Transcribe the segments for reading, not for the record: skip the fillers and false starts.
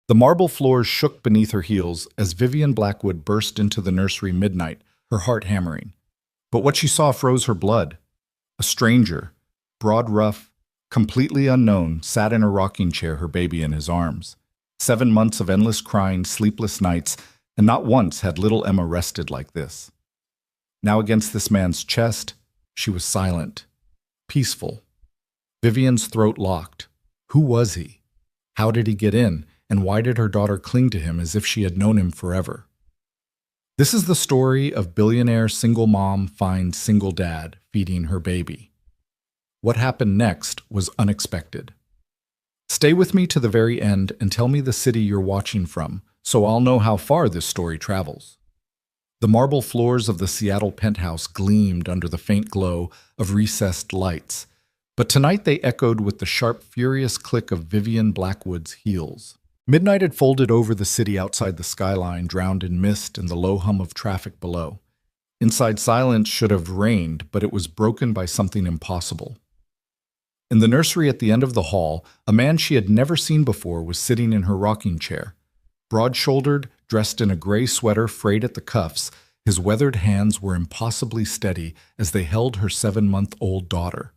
The marble floors shook beneath her heels as Vivian Blackwood burst into the nursery midnight, her heart hammering. But what she saw froze her blood. A stranger, broad ruff, completely unknown, sat in a rocking chair, her baby in his arms. 7 months of endless crying, sleepless nights, and not once had little Emma rested like this. Now against this man's chest, she was silent, peaceful. Vivian's throat locked. Who was he? How did he get in? And why did her daughter cling to him as if she had known him forever? This is the story of billionaire single mom finds single dad feeding her baby. What happened next was unexpected. Stay with me to the very end and tell me the city you're watching from, so I'll know how far this story travels. The marble floors of the Seattle penthouse gleamed under the faint glow of recessed lights, but tonight they echoed with the sharp, furious click of Vivian Blackwood's heels. Midnight had folded over the city outside the skyline, drowned in mist and the low hum of traffic below. Inside, silence should have reigned, but it was broken by something impossible. In the nursery at the end of the hall, a man she had never seen before was sitting in her rocking chair. Broad-shouldered, dressed in a gray sweater frayed at the cuffs, his weathered hands were impossibly steady as they held her 7-month-old daughter.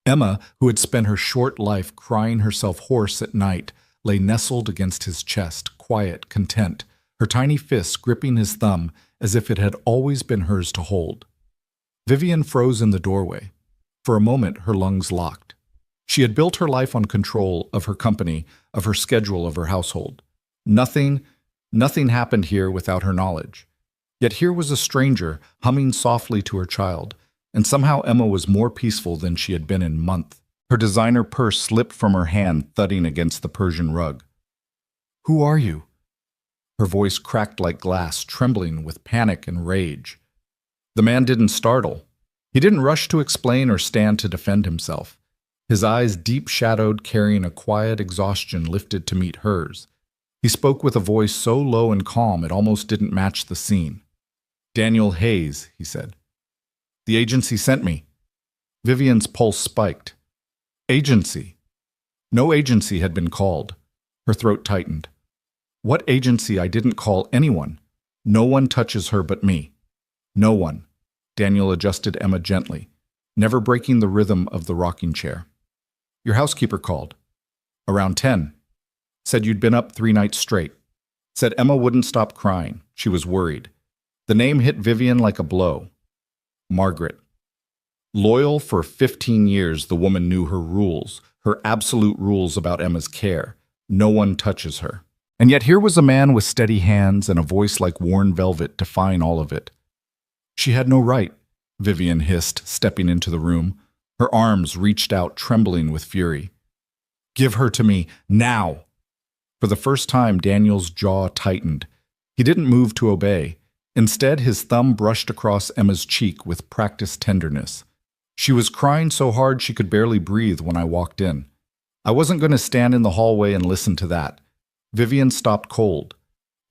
Emma, who had spent her short life crying herself hoarse at night, lay nestled against his chest, quiet, content, her tiny fists gripping his thumb as if it had always been hers to hold. Vivian froze in the doorway. For a moment, her lungs locked. She had built her life on control of her company, of her schedule, of her household. Nothing happened here without her knowledge. Yet here was a stranger humming softly to her child, and somehow Emma was more peaceful than she had been in months. Her designer purse slipped from her hand, thudding against the Persian rug. "Who are you?" Her voice cracked like glass, trembling with panic and rage. The man didn't startle. He didn't rush to explain or stand to defend himself. His eyes, deep-shadowed, carrying a quiet exhaustion, lifted to meet hers. He spoke with a voice so low and calm it almost didn't match the scene. "Daniel Hayes," he said. "The agency sent me." Vivian's pulse spiked. Agency. No agency had been called. Her throat tightened. What agency? I didn't call anyone. No one touches her but me. No one. Daniel adjusted Emma gently, never breaking the rhythm of the rocking chair. Your housekeeper called. Around 10. Said you'd been up 3 nights straight. Said Emma wouldn't stop crying. She was worried. The name hit Vivian like a blow. Margaret. Loyal for 15 years, the woman knew her rules, her absolute rules about Emma's care. No one touches her. And yet here was a man with steady hands and a voice like worn velvet defying all of it. She had no right, Vivian hissed, stepping into the room. Her arms reached out, trembling with fury. Give her to me, now! For the first time, Daniel's jaw tightened. He didn't move to obey. Instead, his thumb brushed across Emma's cheek with practiced tenderness. She was crying so hard she could barely breathe when I walked in. I wasn't going to stand in the hallway and listen to that. Vivian stopped cold.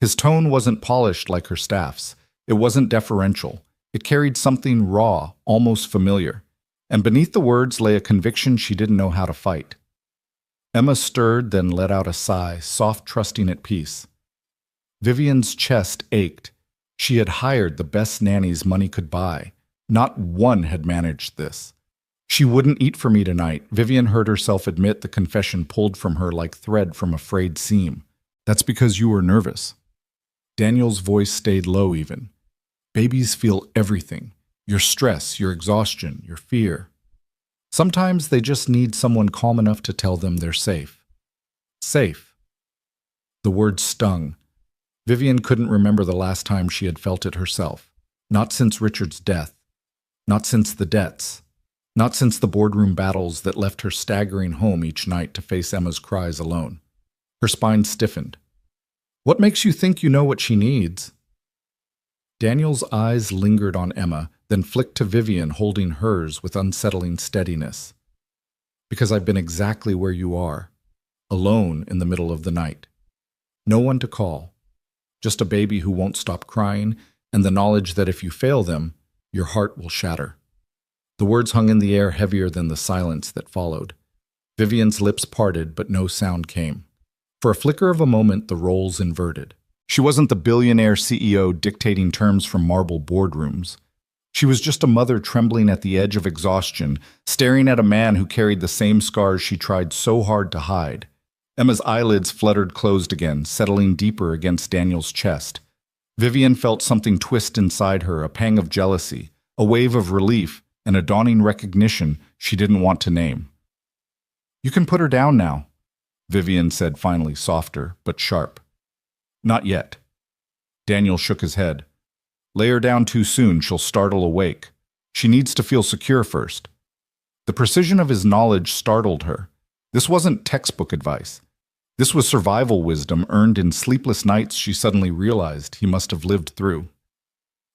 His tone wasn't polished like her staff's. It wasn't deferential. It carried something raw, almost familiar. And beneath the words lay a conviction she didn't know how to fight. Emma stirred, then let out a sigh, soft, trusting, at peace. Vivian's chest ached. She had hired the best nannies money could buy. Not one had managed this. She wouldn't eat for me tonight. Vivian heard herself admit, the confession pulled from her like thread from a frayed seam. That's because you were nervous. Daniel's voice stayed low even. Babies feel everything. Your stress, your exhaustion, your fear. Sometimes they just need someone calm enough to tell them they're safe. Safe. The word stung. Vivian couldn't remember the last time she had felt it herself. Not since Richard's death. Not since the debts. Not since the boardroom battles that left her staggering home each night to face Emma's cries alone. Her spine stiffened. What makes you think you know what she needs? Daniel's eyes lingered on Emma, then flicked to Vivian, holding hers with unsettling steadiness. Because I've been exactly where you are, alone in the middle of the night. No one to call. Just a baby who won't stop crying, and the knowledge that if you fail them, your heart will shatter. The words hung in the air, heavier than the silence that followed. Vivian's lips parted, but no sound came. For a flicker of a moment, the roles inverted. She wasn't the billionaire CEO dictating terms from marble boardrooms. She was just a mother trembling at the edge of exhaustion, staring at a man who carried the same scars she tried so hard to hide. Emma's eyelids fluttered closed again, settling deeper against Daniel's chest. Vivian felt something twist inside her, a pang of jealousy, a wave of relief, and a dawning recognition she didn't want to name. "You can put her down now," Vivian said finally, softer but sharp. "Not yet." Daniel shook his head. "Lay her down too soon, she'll startle awake. She needs to feel secure first." The precision of his knowledge startled her. This wasn't textbook advice. This was survival wisdom earned in sleepless nights she suddenly realized he must have lived through.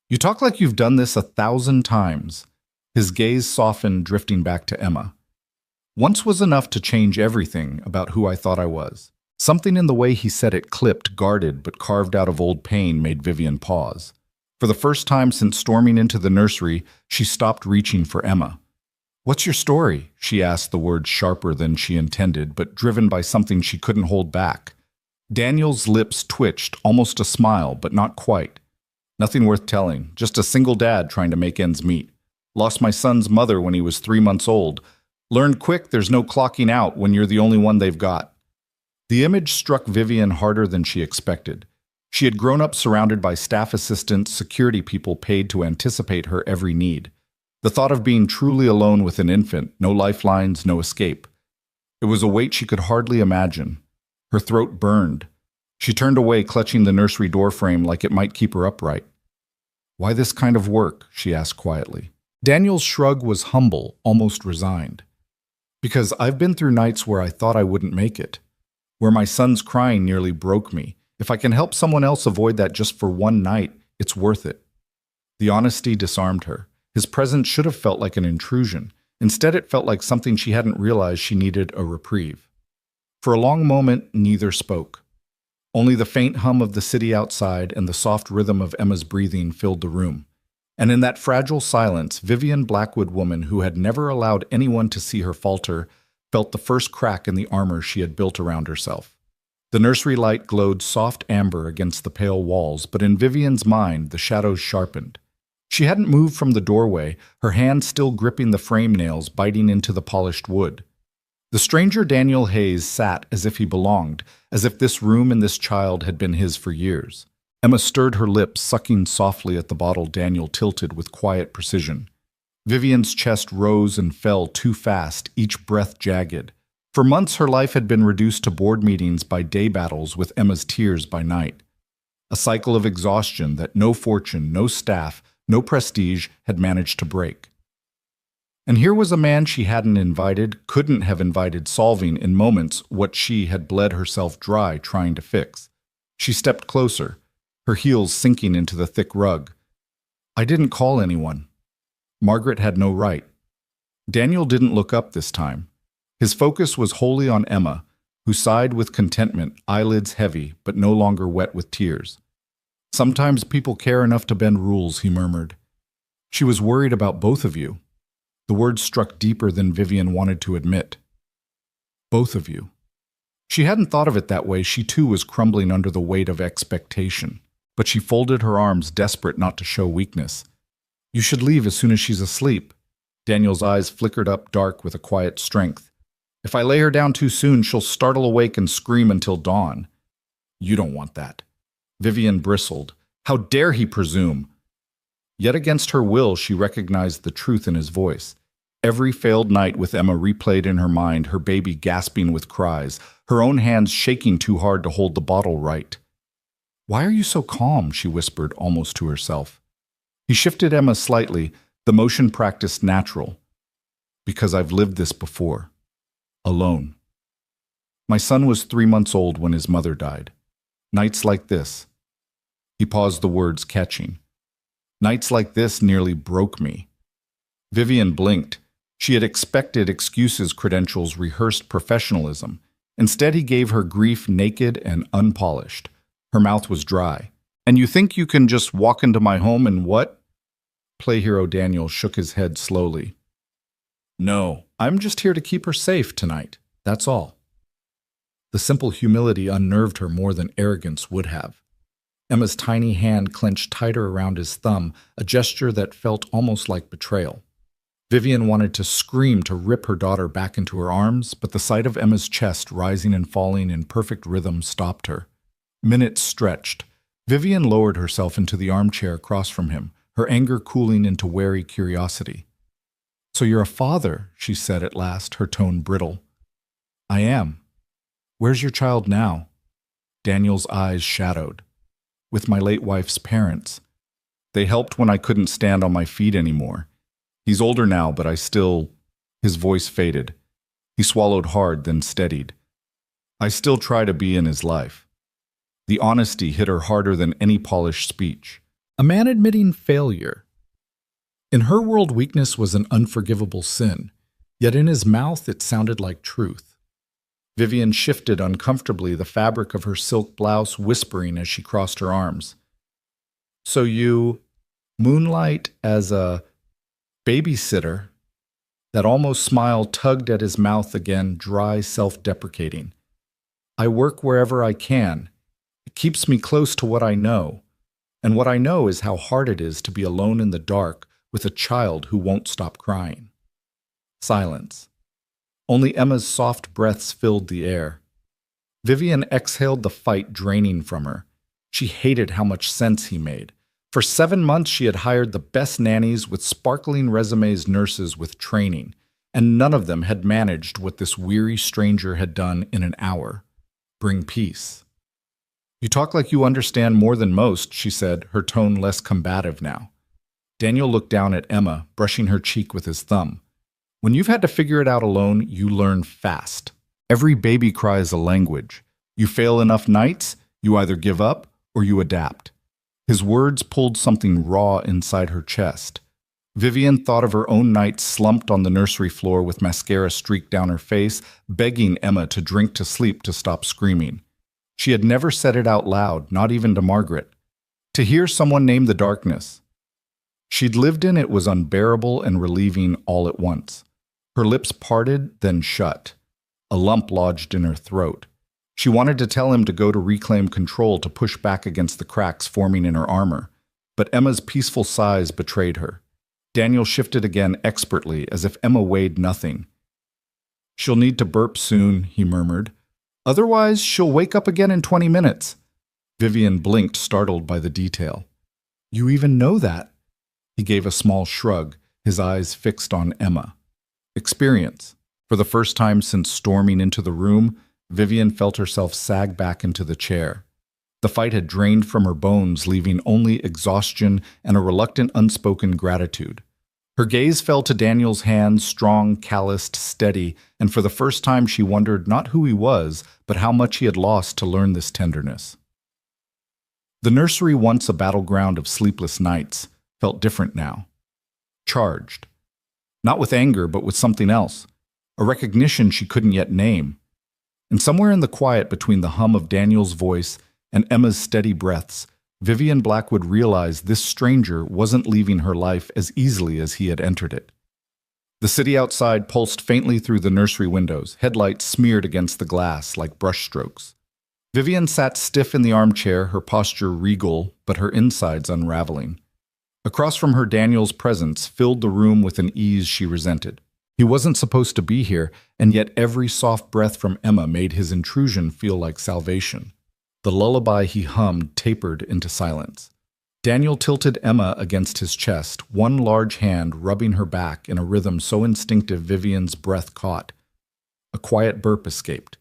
"You talk like you've done this 1,000 times." His gaze softened, drifting back to Emma. "Once was enough to change everything about who I thought I was." Something in the way he said it, clipped, guarded, but carved out of old pain, made Vivian pause. For the first time since storming into the nursery, she stopped reaching for Emma. "What's your story?" she asked, the words sharper than she intended, but driven by something she couldn't hold back. Daniel's lips twitched, almost a smile, but not quite. "Nothing worth telling, just a single dad trying to make ends meet. Lost my son's mother when he was 3 months old. Learned quick there's no clocking out when you're the only one they've got." The image struck Vivian harder than she expected. She had grown up surrounded by staff assistants, security people paid to anticipate her every need. The thought of being truly alone with an infant, no lifelines, no escape. It was a weight she could hardly imagine. Her throat burned. She turned away, clutching the nursery doorframe like it might keep her upright. "Why this kind of work?" she asked quietly. Daniel's shrug was humble, almost resigned. "Because I've been through nights where I thought I wouldn't make it. Where my son's crying nearly broke me. If I can help someone else avoid that just for one night, it's worth it." The honesty disarmed her. His presence should have felt like an intrusion. Instead, it felt like something she hadn't realized she needed a reprieve. For a long moment, neither spoke. Only the faint hum of the city outside and the soft rhythm of Emma's breathing filled the room. And in that fragile silence, Vivian Blackwood woman, who had never allowed anyone to see her falter, felt the first crack in the armor she had built around herself. The nursery light glowed soft amber against the pale walls, but in Vivian's mind, the shadows sharpened. She hadn't moved from the doorway, her hand still gripping the frame nails, biting into the polished wood. The stranger Daniel Hayes sat as if he belonged, as if this room and this child had been his for years. Emma stirred her lips, sucking softly at the bottle Daniel tilted with quiet precision. Vivian's chest rose and fell too fast, each breath jagged. For months her life had been reduced to board meetings by day battles with Emma's tears by night. A cycle of exhaustion that no fortune, no staff, no prestige had managed to break. And here was a man she hadn't invited, couldn't have invited, solving in moments what she had bled herself dry trying to fix. She stepped closer, her heels sinking into the thick rug. "I didn't call anyone." Margaret had no right. Daniel didn't look up this time. His focus was wholly on Emma, who sighed with contentment, eyelids heavy, but no longer wet with tears. "Sometimes people care enough to bend rules," he murmured. "She was worried about both of you." The words struck deeper than Vivian wanted to admit. Both of you. She hadn't thought of it that way. She too was crumbling under the weight of expectation. But she folded her arms, desperate not to show weakness. "You should leave as soon as she's asleep." Daniel's eyes flickered up dark with a quiet strength. "If I lay her down too soon, she'll startle awake and scream until dawn." "You don't want that." Vivian bristled. How dare he presume? Yet against her will, she recognized the truth in his voice. Every failed night with Emma replayed in her mind, her baby gasping with cries, her own hands shaking too hard to hold the bottle right. "Why are you so calm?" she whispered, almost to herself. He shifted Emma slightly, the motion practiced natural. "Because I've lived this before. Alone. My son was 3 months old when his mother died. Nights like this." He paused, the words catching. "Nights like this nearly broke me." Vivian blinked. She had expected excuses, credentials, rehearsed professionalism. Instead, he gave her grief naked and unpolished. Her mouth was dry. "And you think you can just walk into my home and what?" Play hero Daniel shook his head slowly. "No, I'm just here to keep her safe tonight. That's all." The simple humility unnerved her more than arrogance would have. Emma's tiny hand clenched tighter around his thumb, a gesture that felt almost like betrayal. Vivian wanted to scream to rip her daughter back into her arms, but the sight of Emma's chest rising and falling in perfect rhythm stopped her. Minutes stretched. Vivian lowered herself into the armchair across from him, her anger cooling into wary curiosity. "So you're a father," she said at last, her tone brittle. "I am. Where's your child now?" Daniel's eyes shadowed. "With my late wife's parents. They helped when I couldn't stand on my feet anymore. He's older now, but I still—" His voice faded. He swallowed hard, then steadied. "I still try to be in his life." The honesty hit her harder than any polished speech. A man admitting failure. In her world, weakness was an unforgivable sin, yet in his mouth it sounded like truth. Vivian shifted uncomfortably, the fabric of her silk blouse whispering as she crossed her arms. "So you moonlight as a babysitter?" That almost smile tugged at his mouth again, dry, self-deprecating. "I work wherever I can. It keeps me close to what I know. And what I know is how hard it is to be alone in the dark with a child who won't stop crying." Silence. Only Emma's soft breaths filled the air. Vivian exhaled, the fight draining from her. She hated how much sense he made. For 7 months she had hired the best nannies with sparkling resumes, nurses with training, and none of them had managed what this weary stranger had done in an hour: bring peace. "You talk like you understand more than most," she said, her tone less combative now. Daniel looked down at Emma, brushing her cheek with his thumb. "When you've had to figure it out alone, you learn fast. Every baby cry is a language. You fail enough nights, you either give up or you adapt." His words pulled something raw inside her chest. Vivian thought of her own nights slumped on the nursery floor with mascara streaked down her face, begging Emma to drink to sleep to stop screaming. She had never said it out loud, not even to Margaret. To hear someone name the darkness she'd lived in, it was unbearable and relieving all at once. Her lips parted, then shut. A lump lodged in her throat. She wanted to tell him to go to reclaim control, to push back against the cracks forming in her armor. But Emma's peaceful sighs betrayed her. Daniel shifted again expertly, as if Emma weighed nothing. "She'll need to burp soon," he murmured. "Otherwise, she'll wake up again in 20 minutes. Vivian blinked, startled by the detail. "You even know that?" He gave a small shrug, his eyes fixed on Emma. Experience. For the first time since storming into the room, Vivian felt herself sag back into the chair. The fight had drained from her bones, leaving only exhaustion and a reluctant, unspoken gratitude. Her gaze fell to Daniel's hands, strong, calloused, steady, and for the first time she wondered not who he was, but how much he had lost to learn this tenderness. The nursery, once a battleground of sleepless nights, felt different now. Charged. Not with anger, but with something else. A recognition she couldn't yet name. And somewhere in the quiet between the hum of Daniel's voice and Emma's steady breaths, Vivian Blackwood realized this stranger wasn't leaving her life as easily as he had entered it. The city outside pulsed faintly through the nursery windows, headlights smeared against the glass like brushstrokes. Vivian sat stiff in the armchair, her posture regal, but her insides unraveling. Across from her, Daniel's presence filled the room with an ease she resented. He wasn't supposed to be here, and yet every soft breath from Emma made his intrusion feel like salvation. The lullaby he hummed tapered into silence. Daniel tilted Emma against his chest, one large hand rubbing her back in a rhythm so instinctive Vivian's breath caught. A quiet burp escaped.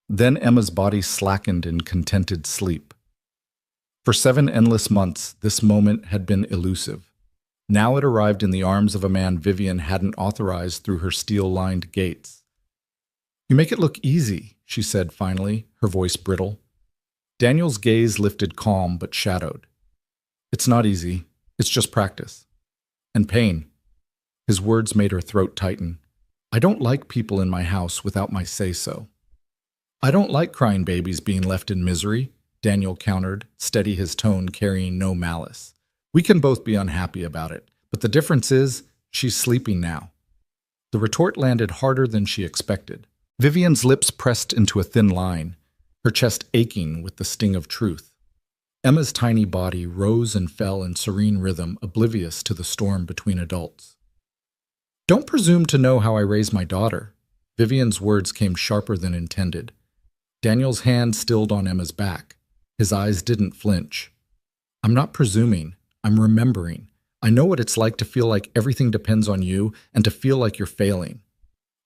Then Emma's body slackened in contented sleep. For 7 endless months, this moment had been elusive. Now it arrived in the arms of a man Vivian hadn't authorized through her steel-lined gates. "You make it look easy," she said finally, her voice brittle. Daniel's gaze lifted, calm but shadowed. "It's not easy. It's just practice. And pain." His words made her throat tighten. "I don't like people in my house without my say-so." "I don't like crying babies being left in misery," Daniel countered, steady, his tone carrying no malice. "We can both be unhappy about it, but the difference is she's sleeping now." The retort landed harder than she expected. Vivian's lips pressed into a thin line, her chest aching with the sting of truth. Emma's tiny body rose and fell in serene rhythm, oblivious to the storm between adults. "Don't presume to know how I raise my daughter." Vivian's words came sharper than intended. Daniel's hand stilled on Emma's back. His eyes didn't flinch. "I'm not presuming. I'm remembering. I know what it's like to feel like everything depends on you and to feel like you're failing."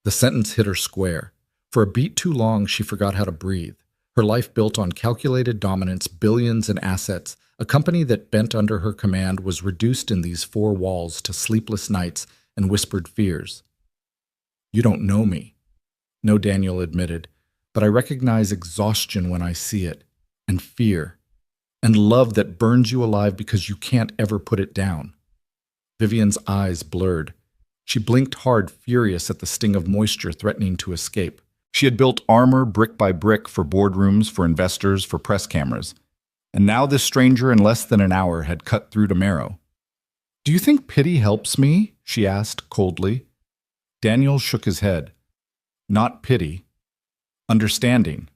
The sentence hit her square. For a beat too long, she forgot how to breathe. Her life built on calculated dominance, billions and assets. A company that bent under her command was reduced in these four walls to sleepless nights and whispered fears. "You don't know me." "No," Daniel admitted, "but I recognize exhaustion when I see it, and fear, and love that burns you alive because you can't ever put it down." Vivian's eyes blurred. She blinked hard, furious at the sting of moisture threatening to escape. She had built armor brick by brick for boardrooms, for investors, for press cameras. And now this stranger in less than an hour had cut through to marrow. "Do you think pity helps me?" she asked coldly. Daniel shook his head. "Not pity. Understanding."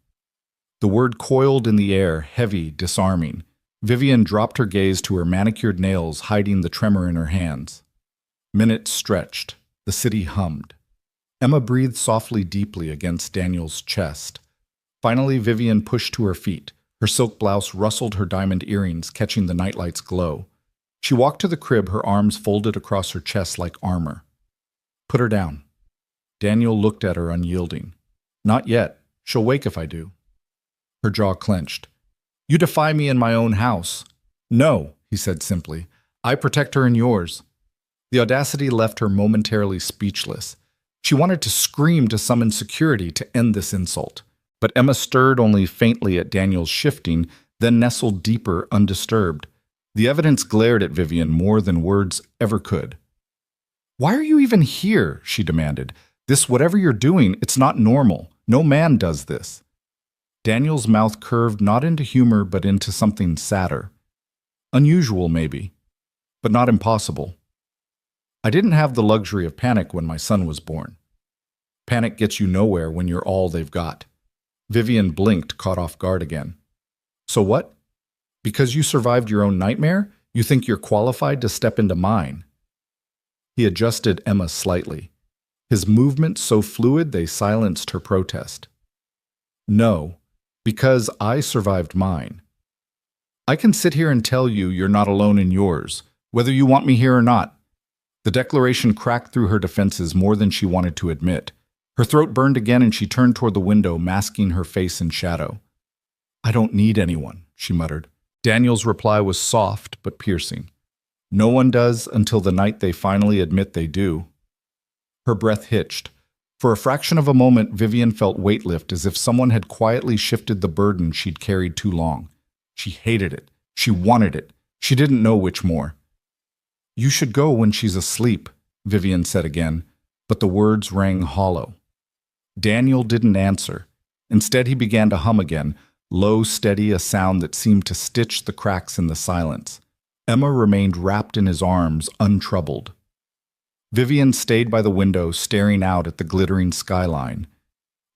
The word coiled in the air, heavy, disarming. Vivian dropped her gaze to her manicured nails, hiding the tremor in her hands. Minutes stretched. The city hummed. Emma breathed softly, deeply against Daniel's chest. Finally, Vivian pushed to her feet. Her silk blouse rustled her diamond earrings, catching the nightlight's glow. She walked to the crib, her arms folded across her chest like armor. "Put her down." Daniel looked at her, unyielding. "Not yet. She'll wake if I do." Her jaw clenched. "You defy me in my own house." "No," he said simply. "I protect her in yours." The audacity left her momentarily speechless. She wanted to scream to summon security to end this insult. But Emma stirred only faintly at Daniel's shifting, then nestled deeper, undisturbed. The evidence glared at Vivian more than words ever could. "Why are you even here?" she demanded. "This, whatever you're doing, it's not normal. No man does this." Daniel's mouth curved not into humor but into something sadder. Unusual, maybe, but not impossible. "I didn't have the luxury of panic when my son was born." Panic gets you nowhere when you're all they've got. Vivian blinked, caught off guard again. "So what? Because you survived your own nightmare, you think you're qualified to step into mine?" He adjusted Emma slightly. His movements so fluid they silenced her protest. "No, because I survived mine. I can sit here and tell you you're not alone in yours, whether you want me here or not." The declaration cracked through her defenses more than she wanted to admit. Her throat burned again and she turned toward the window, masking her face in shadow. "I don't need anyone," she muttered. Daniel's reply was soft but piercing. "No one does until the night they finally admit they do." Her breath hitched. For a fraction of a moment, Vivian felt weight lift, as if someone had quietly shifted the burden she'd carried too long. She hated it. She wanted it. She didn't know which more. "You should go when she's asleep," Vivian said again, but the words rang hollow. Daniel didn't answer. Instead, he began to hum again, low, steady, a sound that seemed to stitch the cracks in the silence. Emma remained wrapped in his arms, untroubled. Vivian stayed by the window, staring out at the glittering skyline.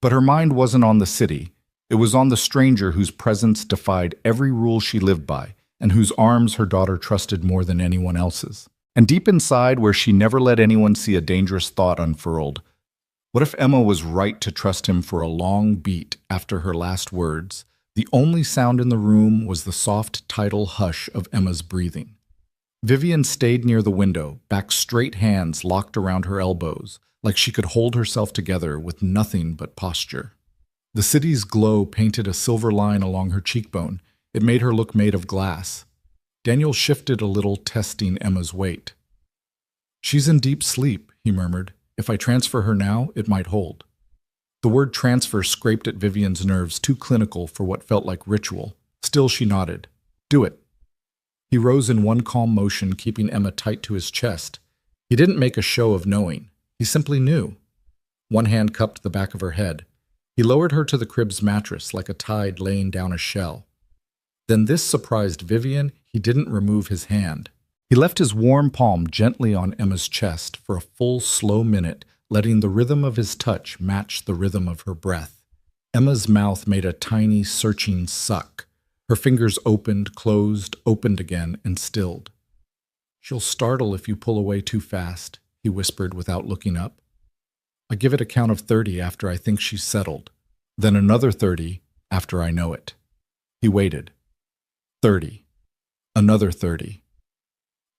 But her mind wasn't on the city. It was on the stranger whose presence defied every rule she lived by, and whose arms her daughter trusted more than anyone else's. And deep inside, where she never let anyone see a dangerous thought unfurled, what if Emma was right to trust him for a long beat after her last words? The only sound in the room was the soft tidal hush of Emma's breathing. Vivian stayed near the window, back straight, hands locked around her elbows, like she could hold herself together with nothing but posture. The city's glow painted a silver line along her cheekbone. It made her look made of glass. Daniel shifted a little, testing Emma's weight. "She's in deep sleep," he murmured. "If I transfer her now, it might hold." The word transfer scraped at Vivian's nerves, too clinical for what felt like ritual. Still, she nodded. "Do it." He rose in one calm motion, keeping Emma tight to his chest. He didn't make a show of knowing. He simply knew. One hand cupped the back of her head. He lowered her to the crib's mattress like a tide laying down a shell. Then this surprised Vivian. He didn't remove his hand. He left his warm palm gently on Emma's chest for a full, slow minute, letting the rhythm of his touch match the rhythm of her breath. Emma's mouth made a tiny, searching suck. Her fingers opened, closed, opened again, and stilled. "She'll startle if you pull away too fast," he whispered without looking up. "I give it a count of 30 after I think she's settled, then another 30 after I know it." He waited. 30. Another 30.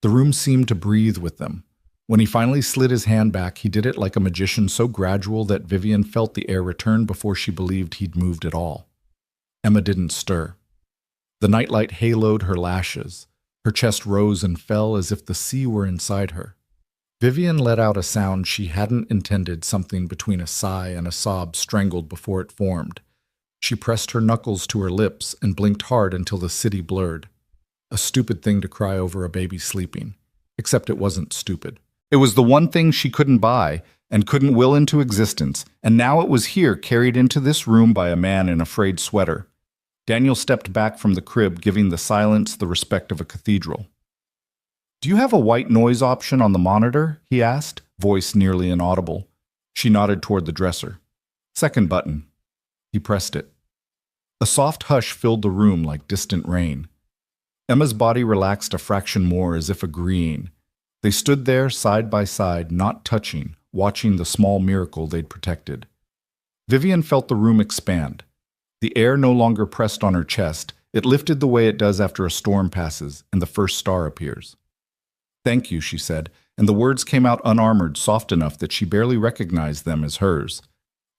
The room seemed to breathe with them. When he finally slid his hand back, he did it like a magician, so gradual that Vivian felt the air return before she believed he'd moved at all. Emma didn't stir. The nightlight haloed her lashes. Her chest rose and fell as if the sea were inside her. Vivian let out a sound she hadn't intended, something between a sigh and a sob strangled before it formed. She pressed her knuckles to her lips and blinked hard until the city blurred. A stupid thing to cry over a baby sleeping. Except it wasn't stupid. It was the one thing she couldn't buy and couldn't will into existence, and now it was here, carried into this room by a man in a frayed sweater. Daniel stepped back from the crib, giving the silence the respect of a cathedral. "Do you have a white noise option on the monitor?" he asked, voice nearly inaudible. She nodded toward the dresser. "Second button." He pressed it. A soft hush filled the room like distant rain. Emma's body relaxed a fraction more, as if agreeing. They stood there side by side, not touching, watching the small miracle they'd protected. Vivian felt the room expand. The air no longer pressed on her chest. It lifted the way it does after a storm passes and the first star appears. "Thank you," she said, and the words came out unarmored, soft enough that she barely recognized them as hers.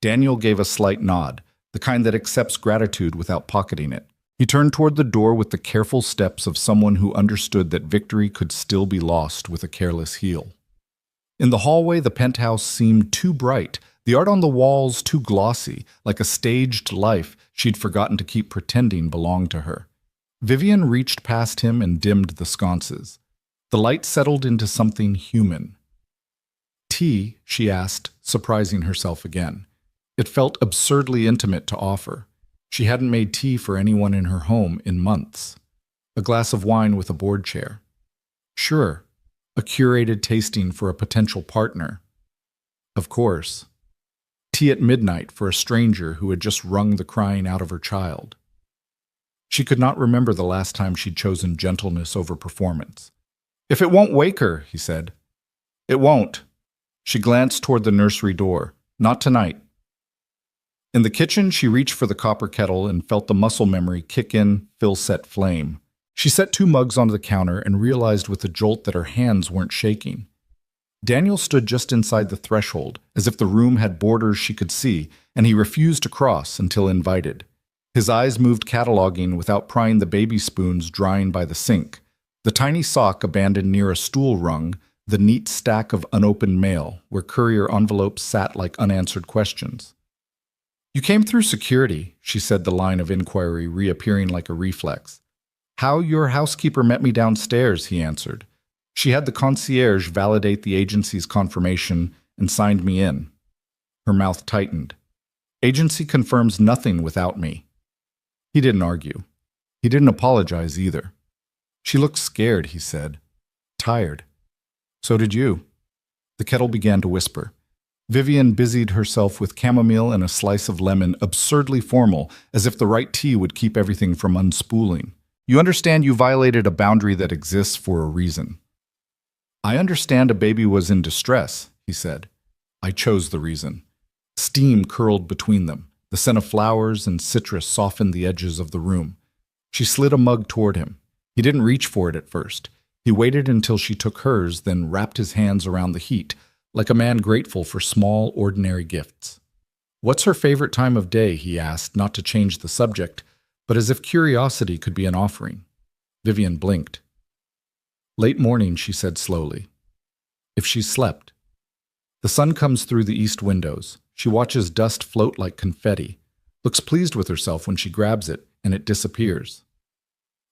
Daniel gave a slight nod, the kind that accepts gratitude without pocketing it. He turned toward the door with the careful steps of someone who understood that victory could still be lost with a careless heel. In the hallway, the penthouse seemed too bright, the art on the walls too glossy, like a staged life she'd forgotten to keep pretending belonged to her. Vivian reached past him and dimmed the sconces. The light settled into something human. "Tea?" she asked, surprising herself again. It felt absurdly intimate to offer. She hadn't made tea for anyone in her home in months. A glass of wine with a board chair. Sure, a curated tasting for a potential partner. Of course. Tea at midnight for a stranger who had just wrung the crying out of her child. She could not remember the last time she'd chosen gentleness over performance. "If it won't wake her," he said. "It won't." She glanced toward the nursery door. "Not tonight." In the kitchen, she reached for the copper kettle and felt the muscle memory kick in, fill set flame. She set 2 mugs onto the counter and realized with a jolt that her hands weren't shaking. Daniel stood just inside the threshold, as if the room had borders she could see, and he refused to cross until invited. His eyes moved cataloging without prying the baby spoons drying by the sink, the tiny sock abandoned near a stool rung, the neat stack of unopened mail, where courier envelopes sat like unanswered questions. "You came through security," she said, the line of inquiry reappearing like a reflex. "How your housekeeper met me downstairs," he answered. She had the concierge validate the agency's confirmation and signed me in. Her mouth tightened. "Agency confirms nothing without me." He didn't argue. He didn't apologize either. "She looked scared," he said. "Tired." "So did you." The kettle began to whisper. Vivian busied herself with chamomile and a slice of lemon, absurdly formal, as if the right tea would keep everything from unspooling. "You understand you violated a boundary that exists for a reason." "I understand a baby was in distress," he said. "I chose the reason." Steam curled between them. The scent of flowers and citrus softened the edges of the room. She slid a mug toward him. He didn't reach for it at first. He waited until she took hers, then wrapped his hands around the heat, like a man grateful for small, ordinary gifts. "What's her favorite time of day?" he asked, not to change the subject, but as if curiosity could be an offering. Vivian blinked. "Late morning," she said slowly. "If she's slept." The sun comes through the east windows. She watches dust float like confetti, looks pleased with herself when she grabs it, and it disappears.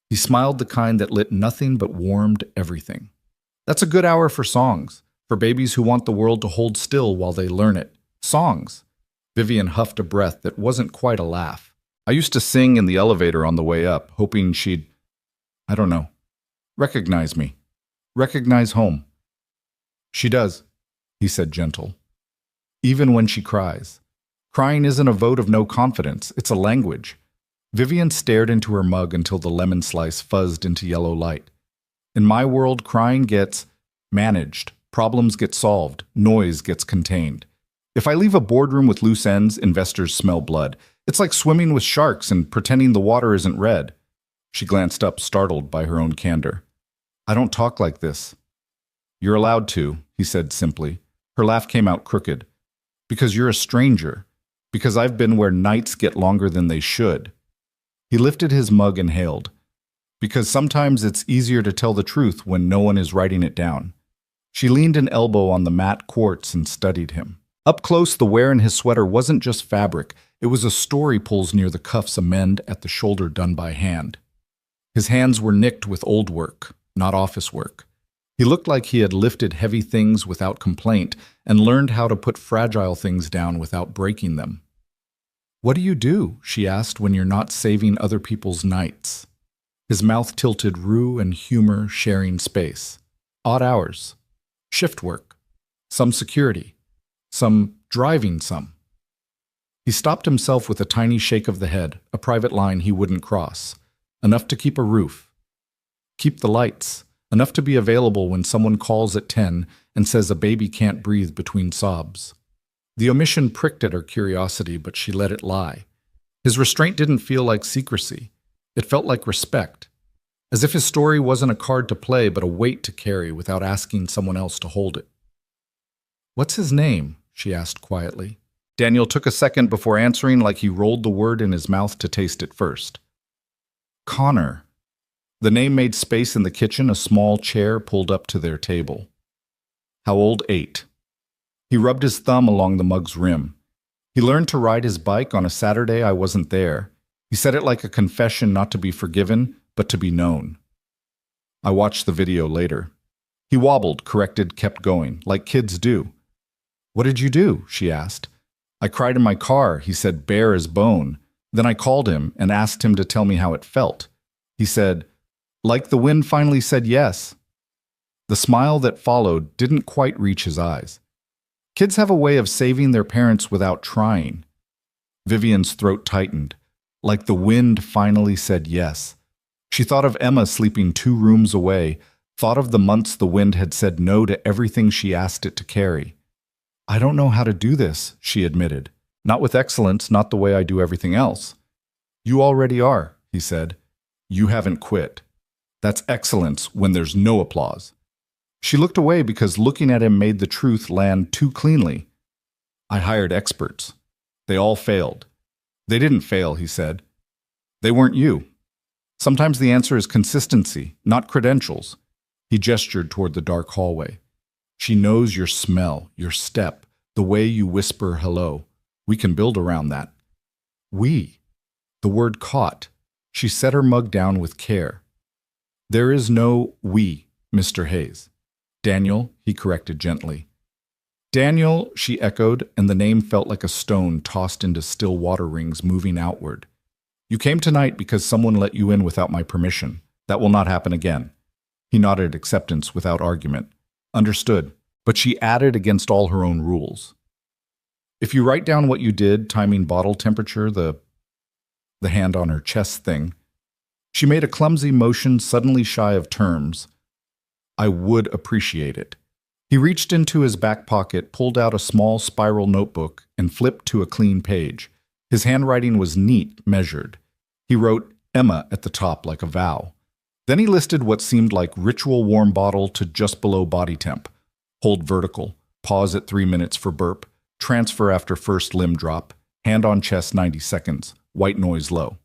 He smiled, the kind that lit nothing but warmed everything. "That's a good hour for songs, for babies who want the world to hold still while they learn it. Songs." Vivian huffed a breath that wasn't quite a laugh. "I used to sing in the elevator on the way up, hoping she'd, I don't know, recognize me. Recognize home." "She does," he said, gentle. even when she cries. Crying isn't a vote of no confidence, it's a language. Vivian stared into her mug until the lemon slice fuzzed into yellow light. In my world, crying gets managed, problems get solved, noise gets contained. If I leave a boardroom with loose ends, investors smell blood. It's like swimming with sharks and pretending the water isn't red. She glanced up, startled by her own candor. I don't talk like this. You're allowed to, he said simply. Her laugh came out crooked. Because you're a stranger. Because I've been where nights get longer than they should. He lifted his mug and hailed. Because sometimes it's easier to tell the truth when no one is writing it down. She leaned an elbow on the matte quartz and studied him. Up close, the wear in his sweater wasn't just fabric. It was a story pulls near the cuffs amend at the shoulder done by hand. His hands were nicked with old work, not office work. He looked like he had lifted heavy things without complaint and learned how to put fragile things down without breaking them. What do you do, she asked, when you're not saving other people's nights? His mouth tilted, rue and humor sharing space. Odd hours. Shift work. Some security. Some driving some. He stopped himself with a tiny shake of the head, a private line he wouldn't cross. Enough to keep a roof. Keep the lights. Enough to be available when someone calls at 10 and says a baby can't breathe between sobs. The omission pricked at her curiosity, but she let it lie. His restraint didn't feel like secrecy. It felt like respect. As if his story wasn't a card to play, but a weight to carry without asking someone else to hold it. What's his name? She asked quietly. Daniel took a second before answering, like he rolled the word in his mouth to taste it first. Connor. The name made space in the kitchen, a small chair pulled up to their table. How old? 8. He rubbed his thumb along the mug's rim. He learned to ride his bike on a Saturday I wasn't there. He said it like a confession, not to be forgiven, but to be known. I watched the video later. He wobbled, corrected, kept going, like kids do. What did you do? She asked. I cried in my car, he said, bare as bone. Then I called him and asked him to tell me how it felt. He said, like the wind finally said yes. The smile that followed didn't quite reach his eyes. Kids have a way of saving their parents without trying. Vivian's throat tightened. Like the wind finally said yes. She thought of Emma sleeping 2 rooms away, thought of the months the wind had said no to everything she asked it to carry. I don't know how to do this, she admitted. Not with excellence, not the way I do everything else. You already are, he said. You haven't quit. That's excellence when there's no applause. She looked away because looking at him made the truth land too cleanly. I hired experts. They all failed. They didn't fail, he said. They weren't you. Sometimes the answer is consistency, not credentials. He gestured toward the dark hallway. She knows your smell, your step, the way you whisper hello. We can build around that. We. The word caught. She set her mug down with care. There is no we, Mr. Hayes. Daniel, he corrected gently. Daniel, she echoed, and the name felt like a stone tossed into still water rings moving outward. You came tonight because someone let you in without my permission. That will not happen again. He nodded acceptance without argument. Understood, but she added against all her own rules. If you write down what you did, timing bottle temperature, the hand on her chest thing, she made a clumsy motion suddenly shy of terms. I would appreciate it. He reached into his back pocket, pulled out a small spiral notebook, and flipped to a clean page. His handwriting was neat, measured. He wrote Emma at the top like a vow. Then he listed what seemed like ritual warm bottle to just below body temp. Hold vertical, pause at 3 minutes for burp, transfer after first limb drop, hand on chest 90 seconds, white noise low.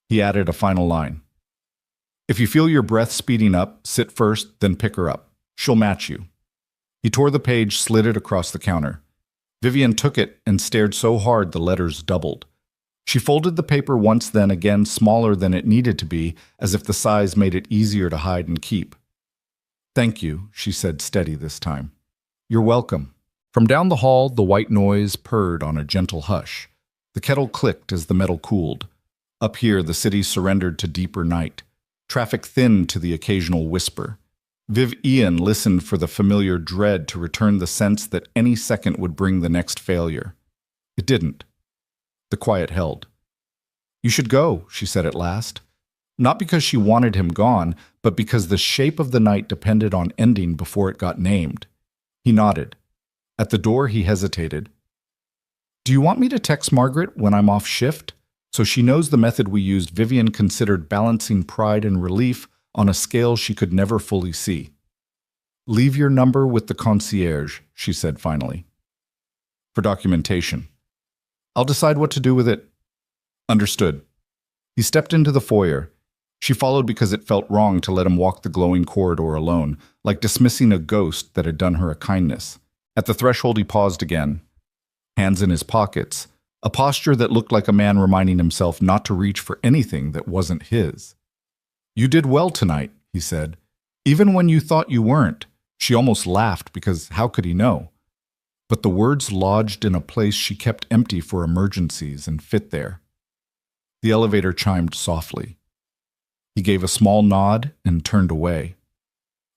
He added a final line. If you feel your breath speeding up, sit first, then pick her up. She'll match you. He tore the page, slid it across the counter. Vivian took it and stared so hard the letters doubled. She folded the paper once, then again smaller than it needed to be, as if the size made it easier to hide and keep. Thank you, she said, steady this time. You're welcome. From down the hall, the white noise purred on a gentle hush. The kettle clicked as the metal cooled. Up here, the city surrendered to deeper night. Traffic thinned to the occasional whisper. Ian listened for the familiar dread to return, the sense that any second would bring the next failure. It didn't. The quiet held. "You should go," she said at last. Not because she wanted him gone, but because the shape of the night depended on ending before it got named. He nodded. At the door, he hesitated. "Do you want me to text Margaret when I'm off shift? So she knows the method we used." Vivian considered balancing pride and relief on a scale she could never fully see. "Leave your number with the concierge," she said finally. "For documentation. I'll decide what to do with it." "Understood." He stepped into the foyer. She followed because it felt wrong to let him walk the glowing corridor alone, like dismissing a ghost that had done her a kindness. At the threshold, he paused again, hands in his pockets, a posture that looked like a man reminding himself not to reach for anything that wasn't his. "You did well tonight," he said. "Even when you thought you weren't." She almost laughed, because how could he know? But the words lodged in a place she kept empty for emergencies and fit there. The elevator chimed softly. He gave a small nod and turned away.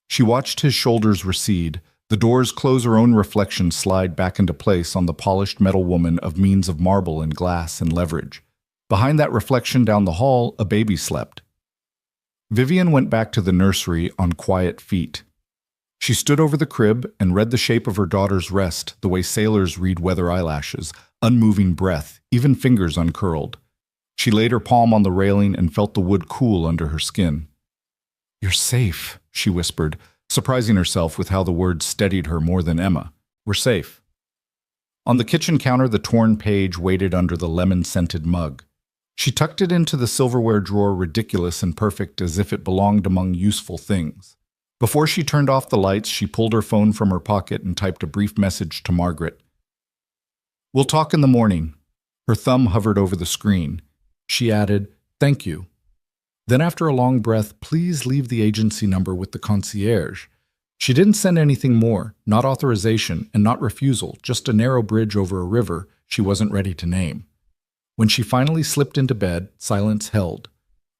She watched his shoulders recede, the doors close, her own reflection slide back into place on the polished metal woman of means of marble and glass and leverage. Behind that reflection down the hall, a baby slept. Vivian went back to the nursery on quiet feet. She stood over the crib and read the shape of her daughter's rest, the way sailors read weather eyelashes, unmoving breath, even fingers uncurled. She laid her palm on the railing and felt the wood cool under her skin. "You're safe," she whispered, surprising herself with how the words steadied her more than Emma. "We're safe." On the kitchen counter, the torn page waited under the lemon-scented mug. She tucked it into the silverware drawer, ridiculous and perfect, as if it belonged among useful things. Before she turned off the lights, she pulled her phone from her pocket and typed a brief message to Margaret. "We'll talk in the morning." Her thumb hovered over the screen. She added, "Thank you." Then, after a long breath, "Please leave the agency number with the concierge." She didn't send anything more, not authorization and not refusal, just a narrow bridge over a river she wasn't ready to name. When she finally slipped into bed, silence held.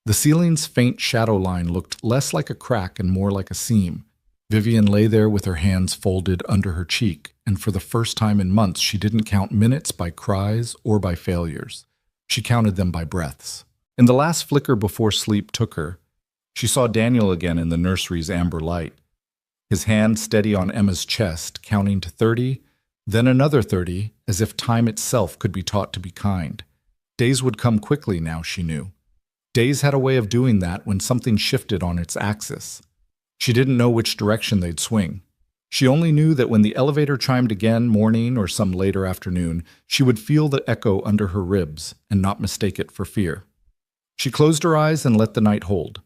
The ceiling's faint shadow line looked less like a crack and more like a seam. Vivian lay there with her hands folded under her cheek, and for the first time in months she didn't count minutes by cries or by failures. She counted them by breaths. In the last flicker before sleep took her, she saw Daniel again in the nursery's amber light. His hand steady on Emma's chest, counting to 30, then another 30, as if time itself could be taught to be kind. Days would come quickly now, she knew. Days had a way of doing that when something shifted on its axis. She didn't know which direction they'd swing. She only knew that when the elevator chimed again, morning or some later afternoon, she would feel the echo under her ribs and not mistake it for fear. She closed her eyes and let the night hold.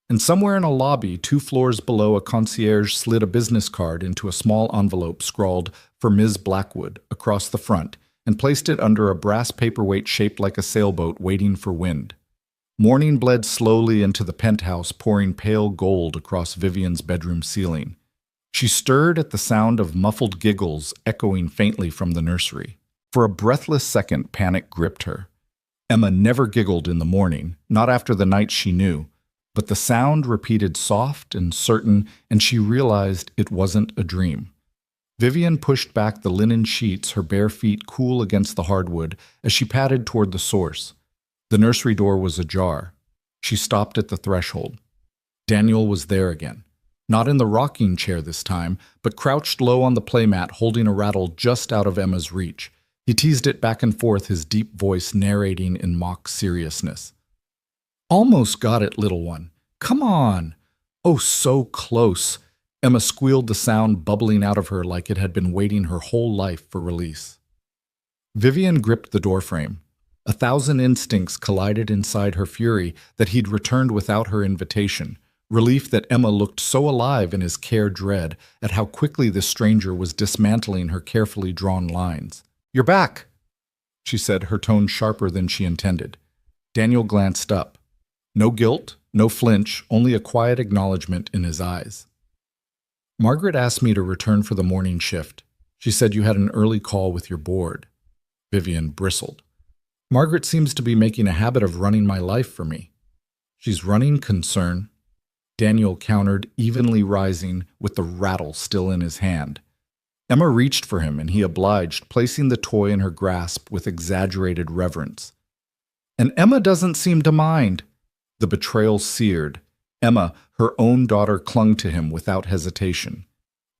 And somewhere in a lobby, 2 floors below, a concierge slid a business card into a small envelope scrawled "For Ms. Blackwood" across the front and placed it under a brass paperweight shaped like a sailboat waiting for wind. Morning bled slowly into the penthouse, pouring pale gold across Vivian's bedroom ceiling. She stirred at the sound of muffled giggles echoing faintly from the nursery. For a breathless second, panic gripped her. Emma never giggled in the morning, not after the night she knew, but the sound repeated soft and certain, and she realized it wasn't a dream. Vivian pushed back the linen sheets, her bare feet cool against the hardwood, as she padded toward the source. The nursery door was ajar. She stopped at the threshold. Daniel was there again. Not in the rocking chair this time, but crouched low on the playmat, holding a rattle just out of Emma's reach. He teased it back and forth, his deep voice narrating in mock seriousness. "Almost got it, little one. Come on." "Oh, so close." Emma squealed, the sound bubbling out of her like it had been waiting her whole life for release. Vivian gripped the doorframe. 1,000 instincts collided inside her fury that he'd returned without her invitation. Relief that Emma looked so alive in his care dread at how quickly this stranger was dismantling her carefully drawn lines. "You're back," she said, her tone sharper than she intended. Daniel glanced up. No guilt, no flinch, only a quiet acknowledgement in his eyes. "Margaret asked me to return for the morning shift. She said you had an early call with your board." Vivian bristled. "Margaret seems to be making a habit of running my life for me." "She's running concern." Daniel countered, evenly rising with the rattle still in his hand. Emma reached for him, and he obliged, placing the toy in her grasp with exaggerated reverence. And Emma doesn't seem to mind. The betrayal seared. Emma, her own daughter, clung to him without hesitation.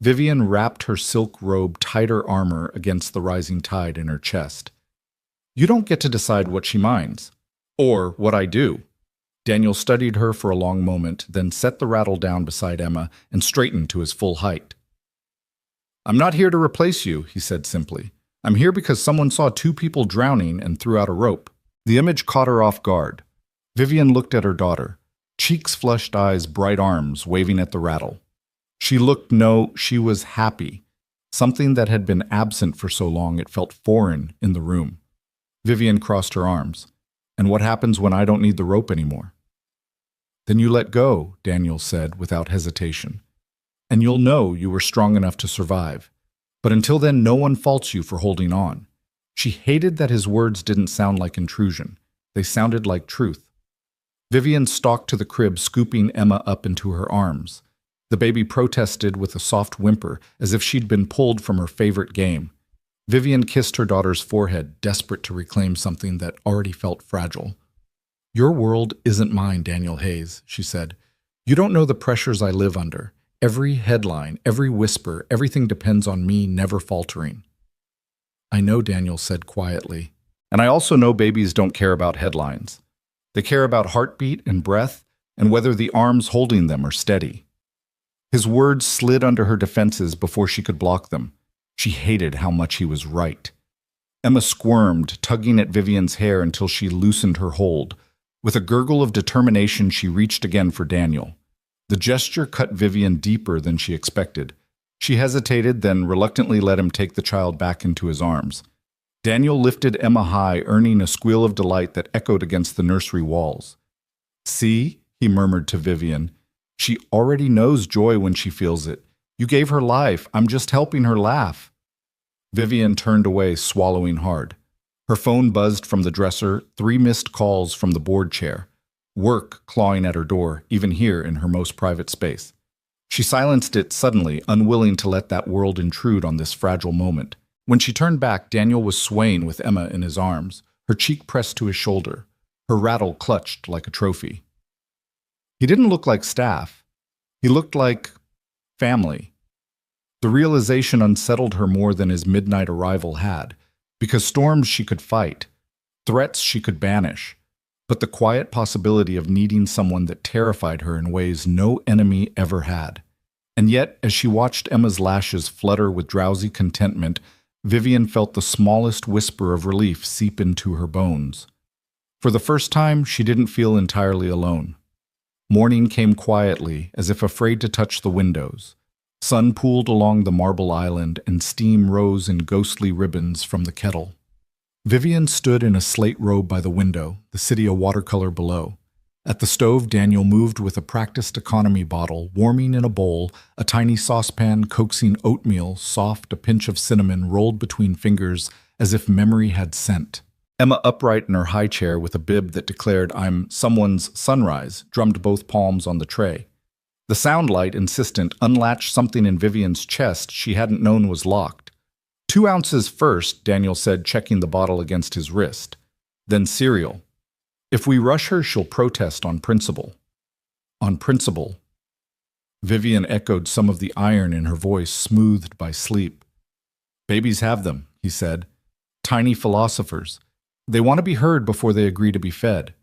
Vivian wrapped her silk robe tighter armor against the rising tide in her chest. You don't get to decide what she minds. Or what I do. Daniel studied her for a long moment, then set the rattle down beside Emma and straightened to his full height. I'm not here to replace you, he said simply. I'm here because someone saw two people drowning and threw out a rope. The image caught her off guard. Vivian looked at her daughter. Cheeks flushed, eyes, bright arms waving at the rattle. She was happy. Something that had been absent for so long it felt foreign in the room. Vivian crossed her arms. And what happens when I don't need the rope anymore? Then you let go, Daniel said without hesitation. And you'll know you were strong enough to survive. But until then, no one faults you for holding on. She hated that his words didn't sound like intrusion. They sounded like truth. Vivian stalked to the crib, scooping Emma up into her arms. The baby protested with a soft whimper, as if she'd been pulled from her favorite game. Vivian kissed her daughter's forehead, desperate to reclaim something that already felt fragile. Your world isn't mine, Daniel Hayes, she said. You don't know the pressures I live under. Every headline, every whisper, everything depends on me never faltering. I know, Daniel said quietly. And I also know babies don't care about headlines. They care about heartbeat and breath and whether the arms holding them are steady. His words slid under her defenses before she could block them. She hated how much he was right. Emma squirmed, tugging at Vivian's hair until she loosened her hold. With a gurgle of determination, she reached again for Daniel. The gesture cut Vivian deeper than she expected. She hesitated, then reluctantly let him take the child back into his arms. Daniel lifted Emma high, earning a squeal of delight that echoed against the nursery walls. See, he murmured to Vivian. She already knows joy when she feels it. You gave her life. I'm just helping her laugh. Vivian turned away, swallowing hard. Her phone buzzed from the dresser, 3 missed calls from the board chair. Work clawing at her door, even here in her most private space. She silenced it suddenly, unwilling to let that world intrude on this fragile moment. When she turned back, Daniel was swaying with Emma in his arms, her cheek pressed to his shoulder, her rattle clutched like a trophy. He didn't look like staff. He looked like family. The realization unsettled her more than his midnight arrival had, because storms she could fight, threats she could banish, but the quiet possibility of needing someone that terrified her in ways no enemy ever had. And yet, as she watched Emma's lashes flutter with drowsy contentment, Vivian felt the smallest whisper of relief seep into her bones. For the first time, she didn't feel entirely alone. Morning came quietly, as if afraid to touch the windows. Sun pooled along the marble island, and steam rose in ghostly ribbons from the kettle. Vivian stood in a slate robe by the window, the city a watercolor below. At the stove, Daniel moved with a practiced economy bottle, warming in a bowl, a tiny saucepan coaxing oatmeal, soft, a pinch of cinnamon rolled between fingers as if memory had scent. Emma, upright in her high chair with a bib that declared, "I'm someone's sunrise," drummed both palms on the tray. The sound light, insistent, unlatched something in Vivian's chest she hadn't known was locked. 2 ounces first, Daniel said, checking the bottle against his wrist. Then cereal. If we rush her, she'll protest on principle. On principle. Vivian echoed some of the iron in her voice, smoothed by sleep. Babies have them, he said. Tiny philosophers. They want to be heard before they agree to be fed.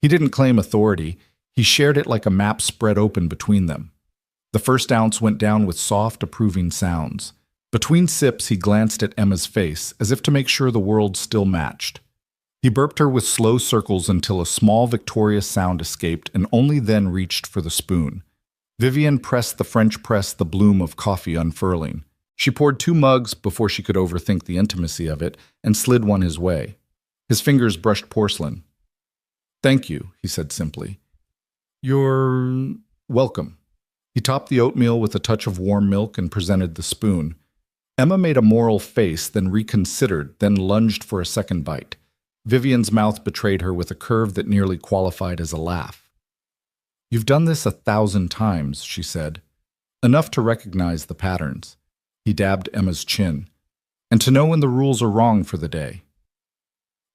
He didn't claim authority. He shared it like a map spread open between them. The first ounce went down with soft, approving sounds. Between sips, he glanced at Emma's face, as if to make sure the world still matched. He burped her with slow circles until a small, victorious sound escaped, and only then reached for the spoon. Vivian pressed the French press, the bloom of coffee unfurling. She poured 2 mugs before she could overthink the intimacy of it, and slid one his way. His fingers brushed porcelain. "Thank you," he said simply. "You're welcome." He topped the oatmeal with a touch of warm milk and presented the spoon. Emma made a moral face, then reconsidered, then lunged for a second bite. Vivian's mouth betrayed her with a curve that nearly qualified as a laugh. You've done this 1,000 times, she said. Enough to recognize the patterns. He dabbed Emma's chin. And to know when the rules are wrong for the day.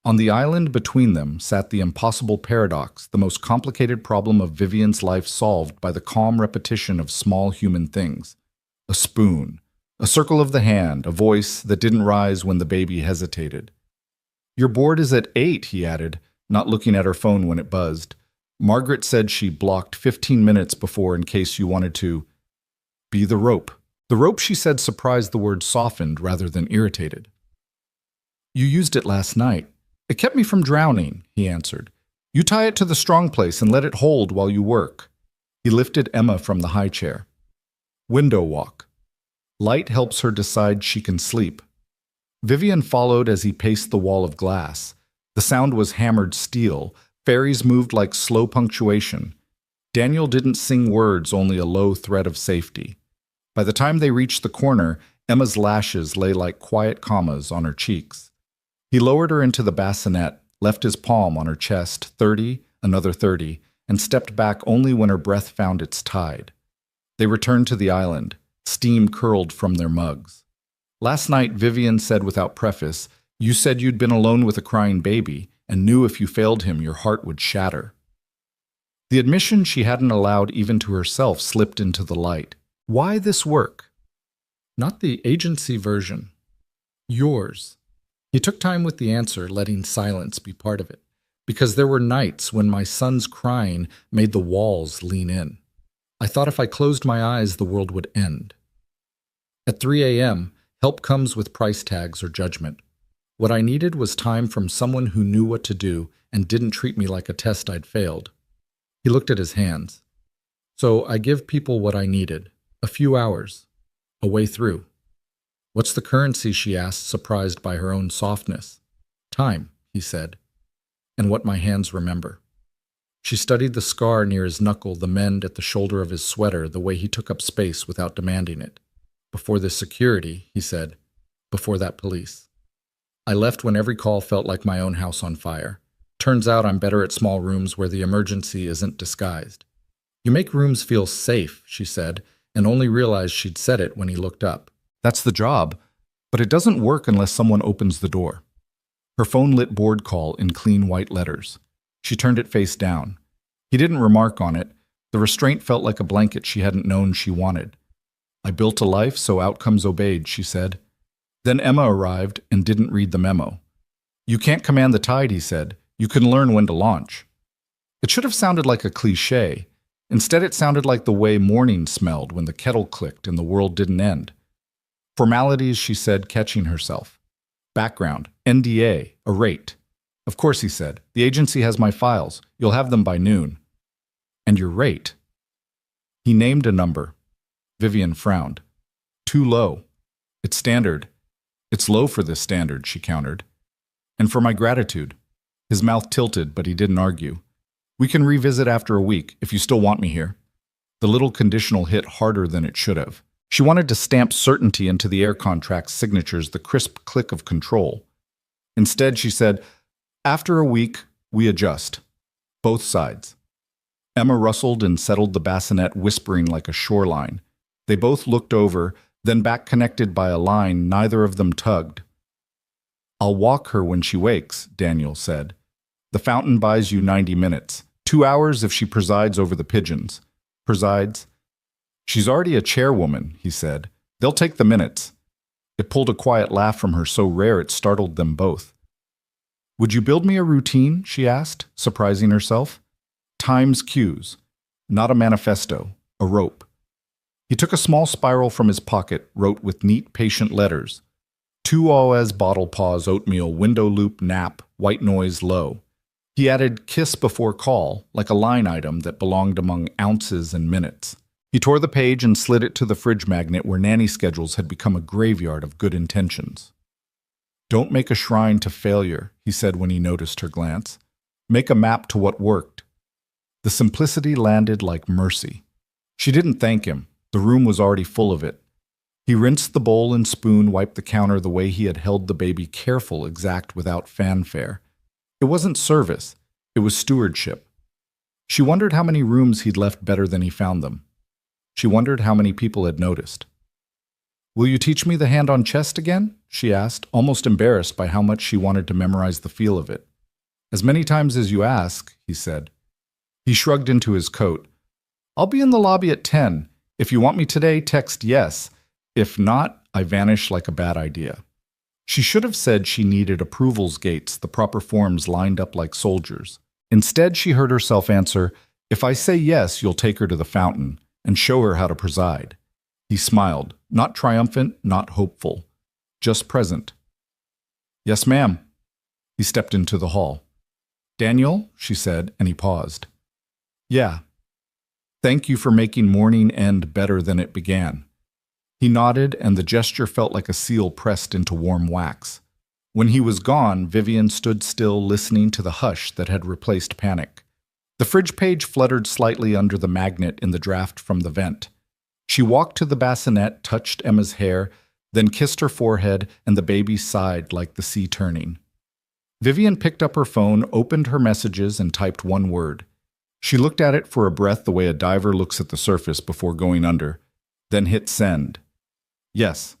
On the island between them sat the impossible paradox, the most complicated problem of Vivian's life solved by the calm repetition of small human things. A spoon, a circle of the hand, a voice that didn't rise when the baby hesitated. Your board is at 8, he added, not looking at her phone when it buzzed. Margaret said she blocked 15 minutes before in case you wanted to be the rope. The rope, she said, surprised the word softened rather than irritated. You used it last night. It kept me from drowning, he answered. You tie it to the strong place and let it hold while you work. He lifted Emma from the high chair. Window walk. Light helps her decide she can sleep. Vivian followed as he paced the wall of glass. The sound was hammered steel. Fairies moved like slow punctuation. Daniel didn't sing words, only a low thread of safety. By the time they reached the corner, Emma's lashes lay like quiet commas on her cheeks. He lowered her into the bassinet, left his palm on her chest, 30, another 30, and stepped back only when her breath found its tide. They returned to the island. Steam curled from their mugs. Last night, Vivian said without preface, you said you'd been alone with a crying baby and knew if you failed him your heart would shatter. The admission she hadn't allowed even to herself slipped into the light. Why this work? Not the agency version. Yours. He took time with the answer, letting silence be part of it, because there were nights when my son's crying made the walls lean in. I thought if I closed my eyes, the world would end. At 3 a.m., help comes with price tags or judgment. What I needed was time from someone who knew what to do and didn't treat me like a test I'd failed. He looked at his hands. So I give people what I needed, a few hours, a way through. What's the currency, she asked, surprised by her own softness. Time, he said, and what my hands remember. She studied the scar near his knuckle, the mend at the shoulder of his sweater, the way he took up space without demanding it. Before this security, he said, before that police. I left when every call felt like my own house on fire. Turns out I'm better at small rooms where the emergency isn't disguised. You make rooms feel safe, she said, and only realized she'd said it when he looked up. That's the job, but it doesn't work unless someone opens the door. Her phone lit board call in clean white letters. She turned it face down. He didn't remark on it. The restraint felt like a blanket she hadn't known she wanted. I built a life, so outcomes obeyed, she said. Then Emma arrived and didn't read the memo. You can't command the tide, he said. You can learn when to launch. It should have sounded like a cliché. Instead, it sounded like the way morning smelled when the kettle clicked and the world didn't end. Formalities, she said, catching herself. Background, NDA, a rate. Of course, he said. The agency has my files. You'll have them by noon. And your rate? He named a number. Vivian frowned. Too low. It's standard. It's low for this standard, she countered. And for my gratitude. His mouth tilted, but he didn't argue. We can revisit after a week, if you still want me here. The little conditional hit harder than it should have. She wanted to stamp certainty into the air contract's signatures, the crisp click of control. Instead, she said, after a week, we adjust. Both sides. Emma rustled and settled the bassinet, whispering like a shoreline. They both looked over, then back connected by a line neither of them tugged. I'll walk her when she wakes, Daniel said. The fountain buys you 90 minutes. 2 hours if she presides over the pigeons. Presides? She's already a chairwoman, he said. They'll take the minutes. It pulled a quiet laugh from her so rare it startled them both. Would you build me a routine? She asked, surprising herself. Time's cues. Not a manifesto, a rope. He took a small spiral from his pocket, wrote with neat, patient letters. 2 always bottle pause oatmeal, window loop, nap, white noise, low. He added kiss before call, like a line item that belonged among ounces and minutes. He tore the page and slid it to the fridge magnet where nanny schedules had become a graveyard of good intentions. Don't make a shrine to failure, he said when he noticed her glance. Make a map to what worked. The simplicity landed like mercy. She didn't thank him. The room was already full of it. He rinsed the bowl and spoon, wiped the counter the way he had held the baby, careful, exact, without fanfare. It wasn't service. It was stewardship. She wondered how many rooms he'd left better than he found them. She wondered how many people had noticed. "Will you teach me the hand on chest again?" she asked, almost embarrassed by how much she wanted to memorize the feel of it. "As many times as you ask," he said. He shrugged into his coat. "I'll be in the lobby at 10. If you want me today, text yes. If not, I vanish like a bad idea." She should have said she needed approvals gates, the proper forms lined up like soldiers. Instead, she heard herself answer, "If I say yes, you'll take her to the fountain and show her how to preside." He smiled, not triumphant, not hopeful, just present. "Yes, ma'am." He stepped into the hall. "Daniel," she said, and he paused. "Yeah. Thank you for making morning end better than it began." He nodded, and the gesture felt like a seal pressed into warm wax. When he was gone, Vivian stood still, listening to the hush that had replaced panic. The fridge page fluttered slightly under the magnet in the draft from the vent. She walked to the bassinet, touched Emma's hair, then kissed her forehead, and the baby sighed like the sea turning. Vivian picked up her phone, opened her messages, and typed one word. She looked at it for a breath the way a diver looks at the surface before going under, then hit send. Yes.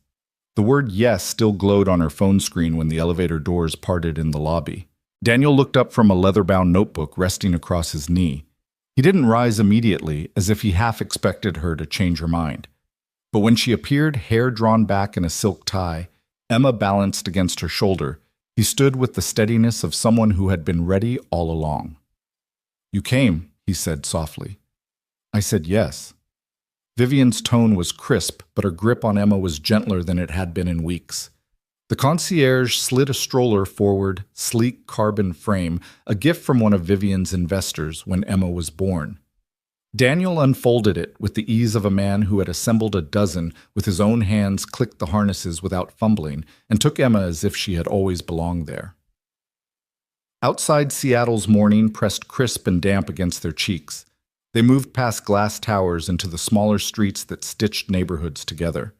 The word yes still glowed on her phone screen when the elevator doors parted in the lobby. Daniel looked up from a leather-bound notebook resting across his knee. He didn't rise immediately, as if he half expected her to change her mind. But when she appeared, hair drawn back in a silk tie, Emma balanced against her shoulder, he stood with the steadiness of someone who had been ready all along. "You came," he said softly. "I said yes." Vivian's tone was crisp, but her grip on Emma was gentler than it had been in weeks. The concierge slid a stroller forward, sleek carbon frame, a gift from one of Vivian's investors when Emma was born. Daniel unfolded it with the ease of a man who had assembled a dozen with his own hands, clicked the harnesses without fumbling, and took Emma as if she had always belonged there. Outside, Seattle's morning pressed crisp and damp against their cheeks. They moved past glass towers into the smaller streets that stitched neighborhoods together.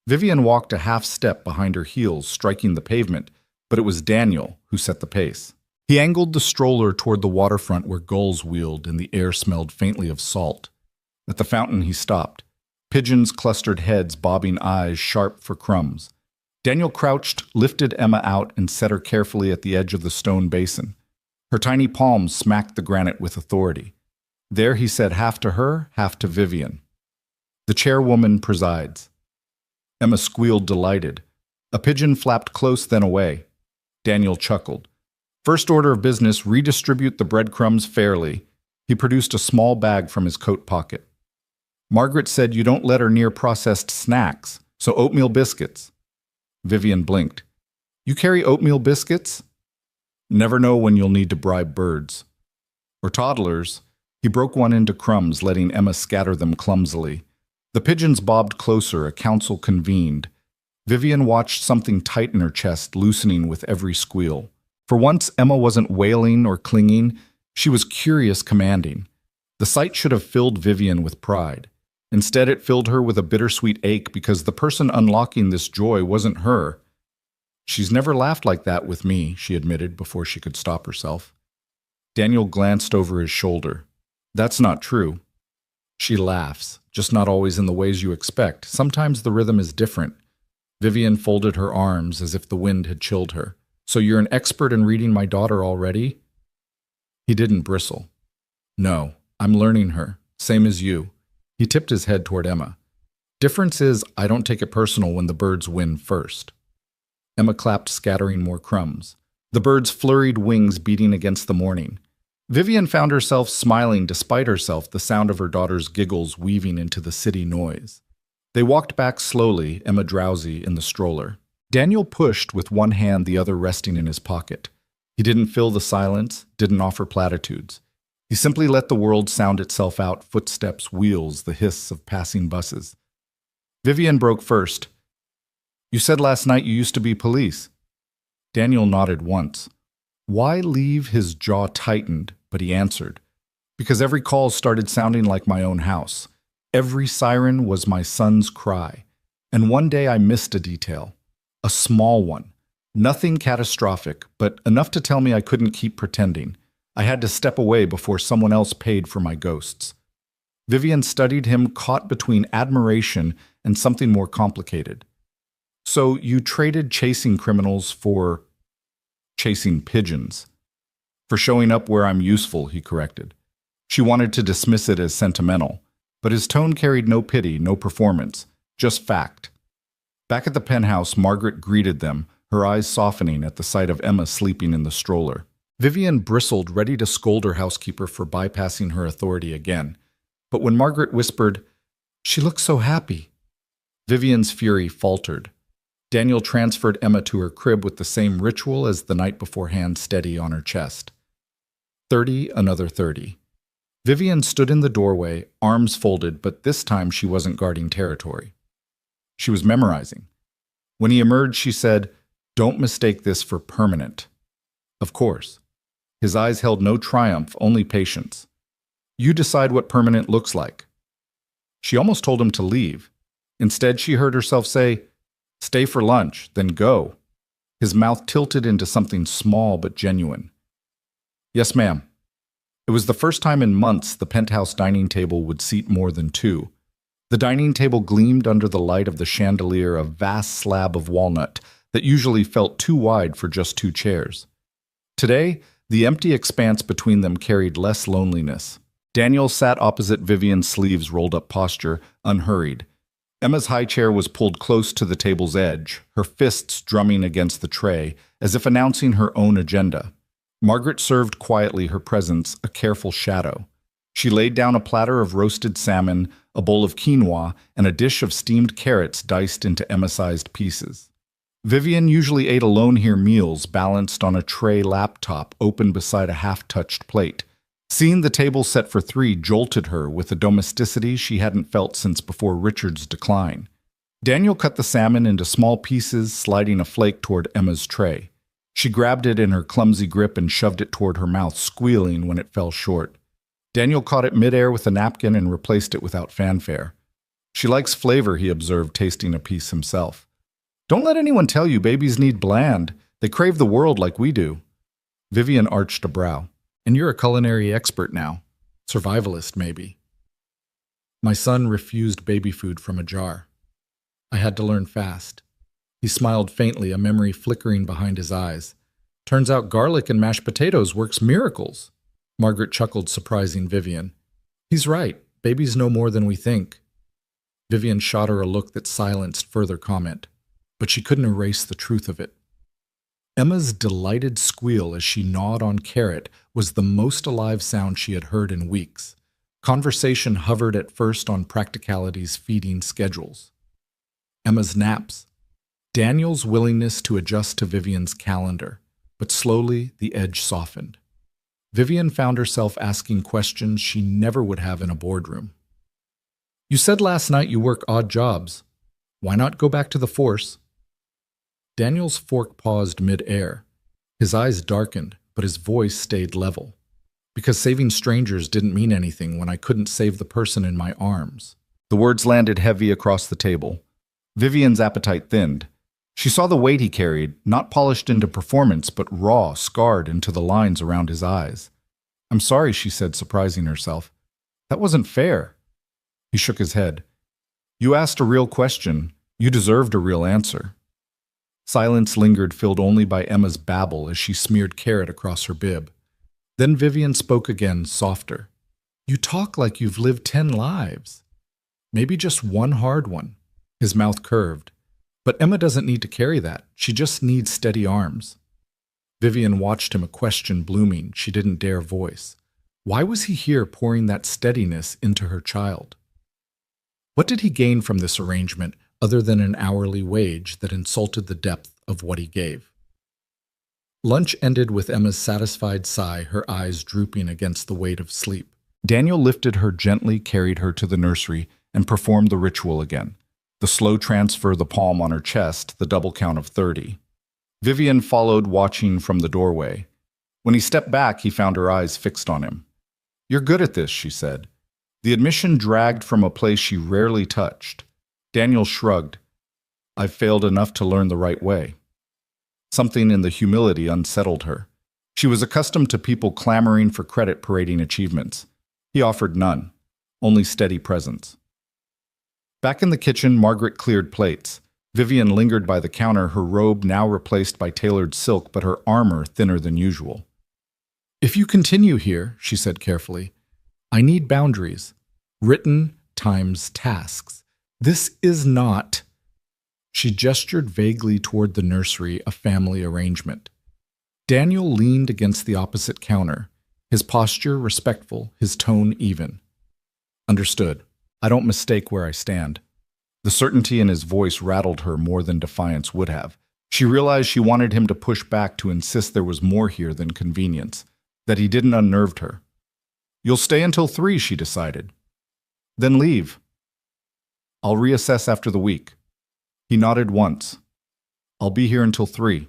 Vivian walked a half step behind her heels, striking the pavement, but it was Daniel who set the pace. He angled the stroller toward the waterfront where gulls wheeled and the air smelled faintly of salt. At the fountain he stopped. Pigeons clustered heads, bobbing eyes sharp for crumbs. Daniel crouched, lifted Emma out, and set her carefully at the edge of the stone basin. Her tiny palms smacked the granite with authority. There he said half to her, half to Vivian. "The chairwoman presides." Emma squealed, delighted. A pigeon flapped close, then away. Daniel chuckled. "First order of business, redistribute the breadcrumbs fairly." He produced a small bag from his coat pocket. "Margaret said you don't let her near processed snacks, so oatmeal biscuits." Vivian blinked. "You carry oatmeal biscuits?" "Never know when you'll need to bribe birds." "Or toddlers." He broke one into crumbs, letting Emma scatter them clumsily. The pigeons bobbed closer, a council convened. Vivian watched something tight in her chest, loosening with every squeal. For once, Emma wasn't wailing or clinging. She was curious, commanding. The sight should have filled Vivian with pride. Instead, it filled her with a bittersweet ache because the person unlocking this joy wasn't her. "She's never laughed like that with me," she admitted before she could stop herself. Daniel glanced over his shoulder. "That's not true." "She laughs, just not always in the ways you expect. Sometimes the rhythm is different." Vivian folded her arms as if the wind had chilled her. "So you're an expert in reading my daughter already?" He didn't bristle. "No, I'm learning her, same as you." He tipped his head toward Emma. "Difference is I don't take it personal when the birds win first." Emma clapped, scattering more crumbs. The birds flurried, wings beating against the morning. Vivian found herself smiling despite herself, the sound of her daughter's giggles weaving into the city noise. They walked back slowly, Emma drowsy, in the stroller. Daniel pushed with one hand, the other resting in his pocket. He didn't fill the silence, didn't offer platitudes. He simply let the world sound itself out, footsteps, wheels, the hiss of passing buses. Vivian broke first. "You said last night you used to be police." Daniel nodded once. Why leave? His jaw tightened, but he answered. Because every call started sounding like my own house. Every siren was my son's cry. And one day I missed a detail. A small one. Nothing catastrophic, but enough to tell me I couldn't keep pretending. I had to step away before someone else paid for my ghosts. Vivian studied him, caught between admiration and something more complicated. So you traded chasing criminals for chasing pigeons. For showing up where I'm useful, he corrected. She wanted to dismiss it as sentimental, but his tone carried no pity, no performance, just fact. Back at the penthouse, Margaret greeted them, her eyes softening at the sight of Emma sleeping in the stroller. Vivian bristled, ready to scold her housekeeper for bypassing her authority again. But when Margaret whispered, "She looks so happy," Vivian's fury faltered. Daniel transferred Emma to her crib with the same ritual as the night before, hand steady on her chest. 30, another 30. Vivian stood in the doorway, arms folded, but this time she wasn't guarding territory. She was memorizing. When he emerged, she said, "Don't mistake this for permanent." Of course. His eyes held no triumph, only patience. "You decide what permanent looks like." She almost told him to leave. Instead, she heard herself say, "Stay for lunch, then go." His mouth tilted into something small but genuine. "Yes, ma'am." It was the first time in months the penthouse dining table would seat more than two. The dining table gleamed under the light of the chandelier, a vast slab of walnut that usually felt too wide for just two chairs. Today, the empty expanse between them carried less loneliness. Daniel sat opposite Vivian's sleeves rolled up posture, unhurried. Emma's high chair was pulled close to the table's edge, her fists drumming against the tray, as if announcing her own agenda. Margaret served quietly, her presence a careful shadow. She laid down a platter of roasted salmon, a bowl of quinoa, and a dish of steamed carrots diced into Emma-sized pieces. Vivian usually ate alone here, meals balanced on a tray laptop open beside a half-touched plate. Seeing the table set for three jolted her with a domesticity she hadn't felt since before Richard's decline. Daniel cut the salmon into small pieces, sliding a flake toward Emma's tray. She grabbed it in her clumsy grip and shoved it toward her mouth, squealing when it fell short. Daniel caught it midair with a napkin and replaced it without fanfare. "She likes flavor," he observed, tasting a piece himself. "Don't let anyone tell you babies need bland. They crave the world like we do." Vivian arched a brow. "And you're a culinary expert now. Survivalist, maybe." "My son refused baby food from a jar. I had to learn fast." He smiled faintly, a memory flickering behind his eyes. "Turns out garlic and mashed potatoes works miracles." Margaret chuckled, surprising Vivian. "He's right. Babies know more than we think." Vivian shot her a look that silenced further comment, but she couldn't erase the truth of it. Emma's delighted squeal as she gnawed on carrot was the most alive sound she had heard in weeks. Conversation hovered at first on practicalities, feeding schedules. Emma's naps. Daniel's willingness to adjust to Vivian's calendar, but slowly the edge softened. Vivian found herself asking questions she never would have in a boardroom. "You said last night you work odd jobs. Why not go back to the force?" Daniel's fork paused mid-air. His eyes darkened, but his voice stayed level. "Because saving strangers didn't mean anything when I couldn't save the person in my arms." The words landed heavy across the table. Vivian's appetite thinned. She saw the weight he carried, not polished into performance, but raw, scarred into the lines around his eyes. "I'm sorry," she said, surprising herself. "That wasn't fair." He shook his head. "You asked a real question. You deserved a real answer." Silence lingered, filled only by Emma's babble as she smeared carrot across her bib. Then Vivian spoke again, softer. "You talk like you've lived 10 lives. Maybe just one hard one." His mouth curved. "But Emma doesn't need to carry that. She just needs steady arms." Vivian watched him, a question blooming she didn't dare voice. Why was he here pouring that steadiness into her child? What did he gain from this arrangement other than an hourly wage that insulted the depth of what he gave? Lunch ended with Emma's satisfied sigh, her eyes drooping against the weight of sleep. Daniel lifted her gently, carried her to the nursery, and performed the ritual again. The slow transfer, the palm on her chest, the double count of 30. Vivian followed, watching from the doorway. When he stepped back, he found her eyes fixed on him. "You're good at this," she said. The admission dragged from a place she rarely touched. Daniel shrugged. "I've failed enough to learn the right way." Something in the humility unsettled her. She She was accustomed to people clamoring for credit parading achievements. He offered none, only steady presence. Back in the kitchen, Margaret cleared plates. Vivian lingered by the counter, her robe now replaced by tailored silk, but her armor thinner than usual. "If you continue here," she said carefully, "I need boundaries. Written times tasks. This is not—" She gestured vaguely toward the nursery, a family arrangement. Daniel leaned against the opposite counter, his posture respectful, his tone even. "Understood. I don't mistake where I stand." The certainty in his voice rattled her more than defiance would have. She realized she wanted him to push back, to insist there was more here than convenience, that he didn't unnerve her. "You'll stay until 3, she decided. "Then leave." "I'll reassess after the week." He nodded once. "I'll be here until 3.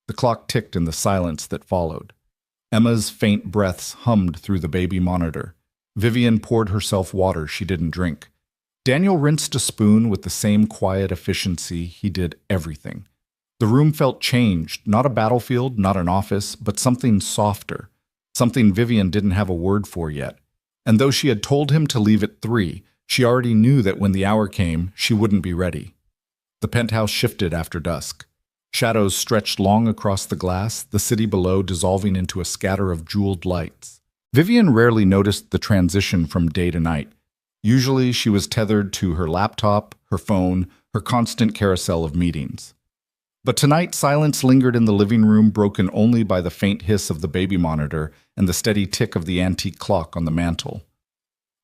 The clock ticked in the silence that followed. Emma's faint breaths hummed through the baby monitor. Vivian poured herself water she didn't drink. Daniel rinsed a spoon with the same quiet efficiency he did everything. The room felt changed, not a battlefield, not an office, but something softer, something Vivian didn't have a word for yet. And though she had told him to leave at 3, she already knew that when the hour came, she wouldn't be ready. The penthouse shifted after dusk. Shadows stretched long across the glass, the city below dissolving into a scatter of jeweled lights. Vivian rarely noticed the transition from day to night. Usually she was tethered to her laptop, her phone, her constant carousel of meetings. But tonight silence lingered in the living room, broken only by the faint hiss of the baby monitor and the steady tick of the antique clock on the mantel.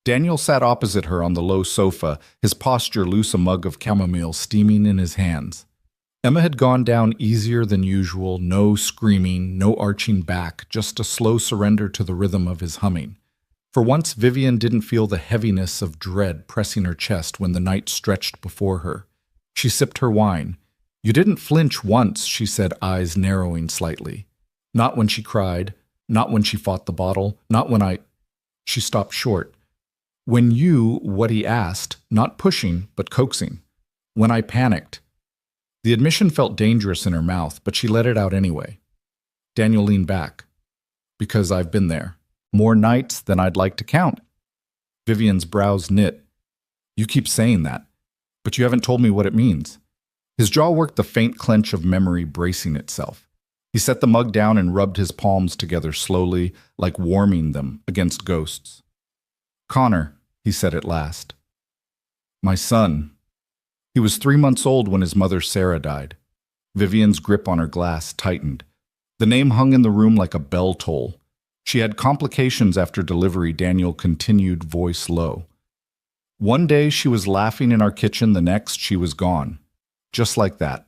Daniel sat opposite her on the low sofa, his posture loose, a mug of chamomile steaming in his hands. Emma had gone down easier than usual, no screaming, no arching back, just a slow surrender to the rhythm of his humming. For once, Vivian didn't feel the heaviness of dread pressing her chest when the night stretched before her. She sipped her wine. "You didn't flinch once," she said, eyes narrowing slightly. "Not when she cried, not when she fought the bottle, not when I—" She stopped short. "When you, what he asked, not pushing, but coaxing. When I panicked." The admission felt dangerous in her mouth, but she let it out anyway. Daniel leaned back. "Because I've been there. More nights than I'd like to count." Vivian's brows knit. "You keep saying that, but you haven't told me what it means." His jaw worked, the faint clench of memory bracing itself. He set the mug down and rubbed his palms together slowly, like warming them against ghosts. "Connor," he said at last. "My son." He was 3 months old when his mother Sarah died. Vivian's grip on her glass tightened. The name hung in the room like a bell toll. She had complications after delivery, Daniel continued, voice low. "One day she was laughing in our kitchen, the next she was gone. Just like that.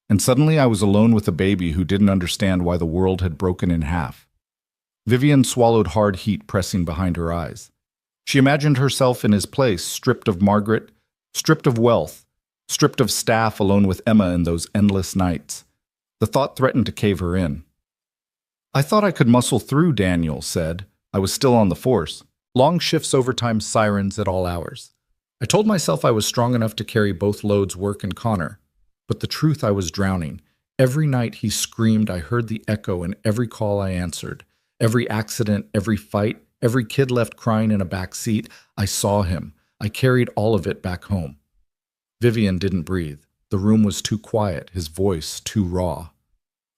And suddenly I was alone with a baby who didn't understand why the world had broken in half." Vivian swallowed, hard heat pressing behind her eyes. She imagined herself in his place, stripped of Margaret, stripped of wealth, stripped of staff, alone with Emma in those endless nights. The thought threatened to cave her in. "I thought I could muscle through," Daniel said. "I was still on the force. Long shifts, overtime, sirens at all hours. I told myself I was strong enough to carry both loads, work and Connor. But the truth, I was drowning. Every night he screamed, I heard the echo in every call I answered. Every accident, every fight, every kid left crying in a back seat, I saw him. I carried all of it back home." Vivian didn't breathe. The room was too quiet, his voice too raw.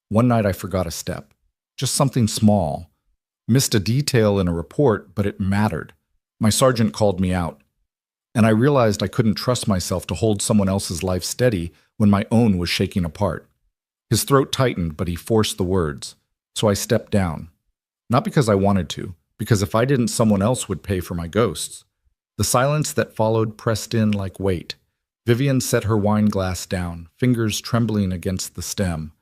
"One night I forgot a step. Just something small. Missed a detail in a report, but it mattered. My sergeant called me out. And I realized I couldn't trust myself to hold someone else's life steady when my own was shaking apart." His throat tightened, but he forced the words. "So I stepped down. Not because I wanted to, because if I didn't, someone else would pay for my ghosts." The silence that followed pressed in like weight. Vivian set her wine glass down, fingers trembling against the stem.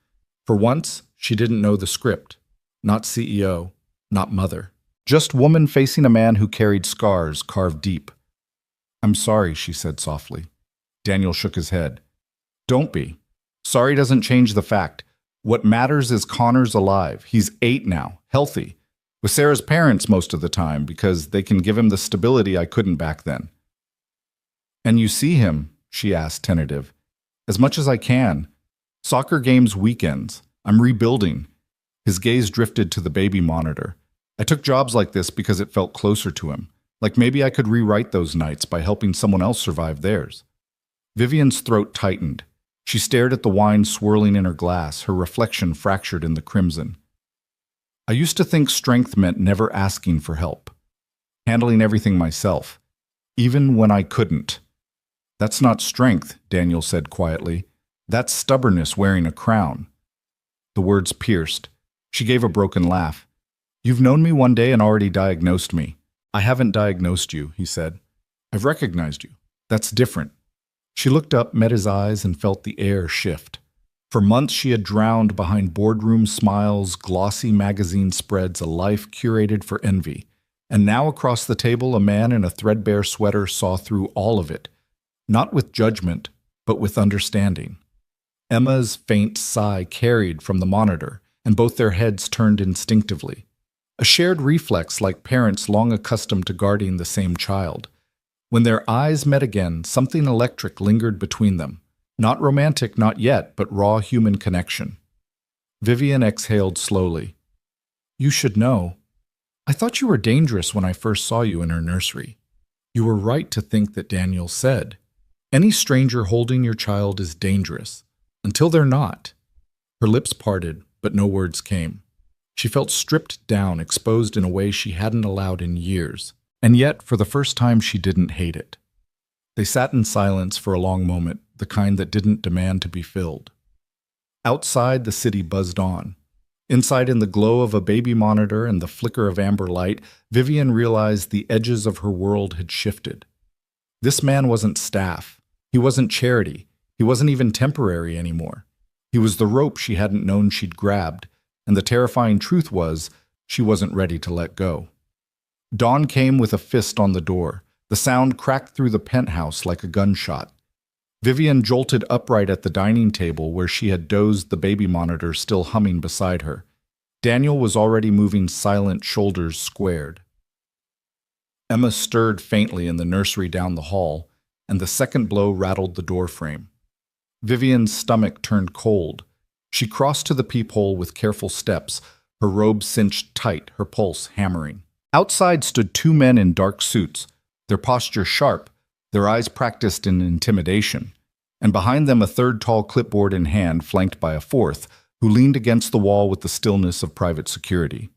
For once, she didn't know the script. Not CEO, not mother. Just woman facing a man who carried scars carved deep. "I'm sorry," she said softly. Daniel shook his head. "Don't be. Sorry doesn't change the fact. What matters is Connor's alive. He's 8 now, healthy. With Sarah's parents most of the time, because they can give him the stability I couldn't back then." "And you see him?" she asked, tentative. "As much as I can. Soccer games, weekends. I'm rebuilding. His gaze drifted to the baby monitor. I took jobs like this because it felt closer to him, like maybe I could rewrite those nights by helping someone else survive theirs. Vivian's throat tightened. She stared at the wine swirling in her glass, her reflection fractured in the crimson. I used to think strength meant never asking for help, handling everything myself, even when I couldn't. That's not strength, Daniel said quietly. That's stubbornness wearing a crown. The words pierced. She gave a broken laugh. You've known me one day and already diagnosed me. I haven't diagnosed you, he said. I've recognized you. That's different. She looked up, met his eyes, and felt the air shift. For months she had drowned behind boardroom smiles, glossy magazine spreads, a life curated for envy. And now across the table a man in a threadbare sweater saw through all of it, not with judgment, but with understanding. Emma's faint sigh carried from the monitor, and both their heads turned instinctively. A shared reflex like parents long accustomed to guarding the same child. When their eyes met again, something electric lingered between them. Not romantic, not yet, but raw human connection. Vivian exhaled slowly. You should know. I thought you were dangerous when I first saw you in her nursery. You were right to think that Daniel said. Any stranger holding your child is dangerous, until they're not. Her lips parted, but no words came. She felt stripped down, exposed in a way she hadn't allowed in years. And yet, for the first time, she didn't hate it. They sat in silence for a long moment, the kind that didn't demand to be filled. Outside, the city buzzed on. Inside, in the glow of a baby monitor and the flicker of amber light, Vivian realized the edges of her world had shifted. This man wasn't staff. He wasn't charity. He wasn't even temporary anymore. He was the rope she hadn't known she'd grabbed, and the terrifying truth was, she wasn't ready to let go. Dawn came with a fist on the door. The sound cracked through the penthouse like a gunshot. Vivian jolted upright at the dining table where she had dozed, the baby monitor still humming beside her. Daniel was already moving, silent, shoulders squared. Emma stirred faintly in the nursery down the hall, and the second blow rattled the door frame. Vivian's stomach turned cold. She crossed to the peephole with careful steps, her robe cinched tight, her pulse hammering. Outside stood two men in dark suits, their posture sharp, their eyes practiced in intimidation, and behind them a third tall clipboard in hand, flanked by a fourth, who leaned against the wall with the stillness of private security.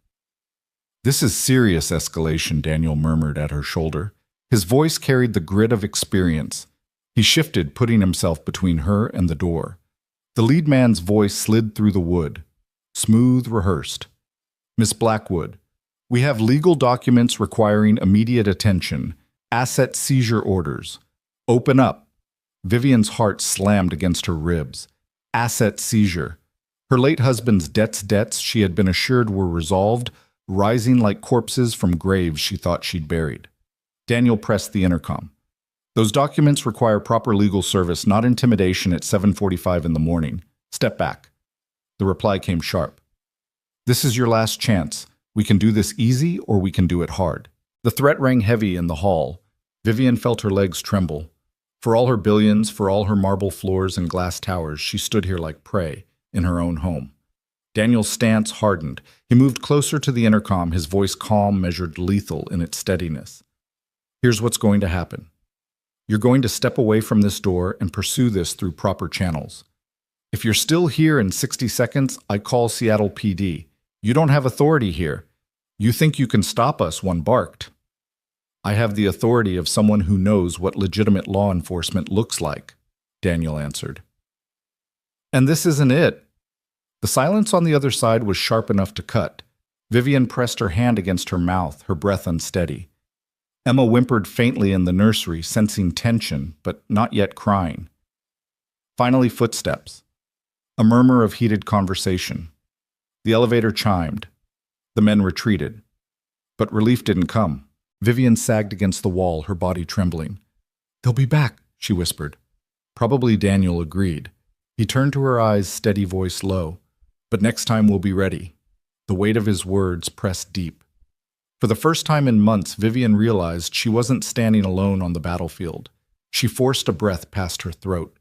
This is serious escalation, Daniel murmured at her shoulder. His voice carried the grit of experience. He shifted, putting himself between her and the door. The lead man's voice slid through the wood, smooth, rehearsed. Miss Blackwood, we have legal documents requiring immediate attention, asset seizure orders. Open up. Vivian's heart slammed against her ribs. Asset seizure. Her late husband's debts she had been assured were resolved, rising like corpses from graves she thought she'd buried. Daniel pressed the intercom. Those documents require proper legal service, not intimidation at 7:45 in the morning. Step back. The reply came sharp. This is your last chance. We can do this easy or we can do it hard. The threat rang heavy in the hall. Vivian felt her legs tremble. For all her billions, for all her marble floors and glass towers, she stood here like prey in her own home. Daniel's stance hardened. He moved closer to the intercom, his voice calm, measured, lethal in its steadiness. Here's what's going to happen. You're going to step away from this door and pursue this through proper channels. If you're still here in 60 seconds, I call Seattle PD. You don't have authority here. You think you can stop us, one barked. I have the authority of someone who knows what legitimate law enforcement looks like, Daniel answered. And this isn't it. The silence on the other side was sharp enough to cut. Vivian pressed her hand against her mouth, her breath unsteady. Emma whimpered faintly in the nursery, sensing tension, but not yet crying. Finally, footsteps. A murmur of heated conversation. The elevator chimed. The men retreated. But relief didn't come. Vivian sagged against the wall, her body trembling. They'll be back, she whispered. Probably Daniel agreed. He turned to her eyes, steady voice low. But next time we'll be ready. The weight of his words pressed deep. For the first time in months, Vivian realized she wasn't standing alone on the battlefield. She forced a breath past her throat.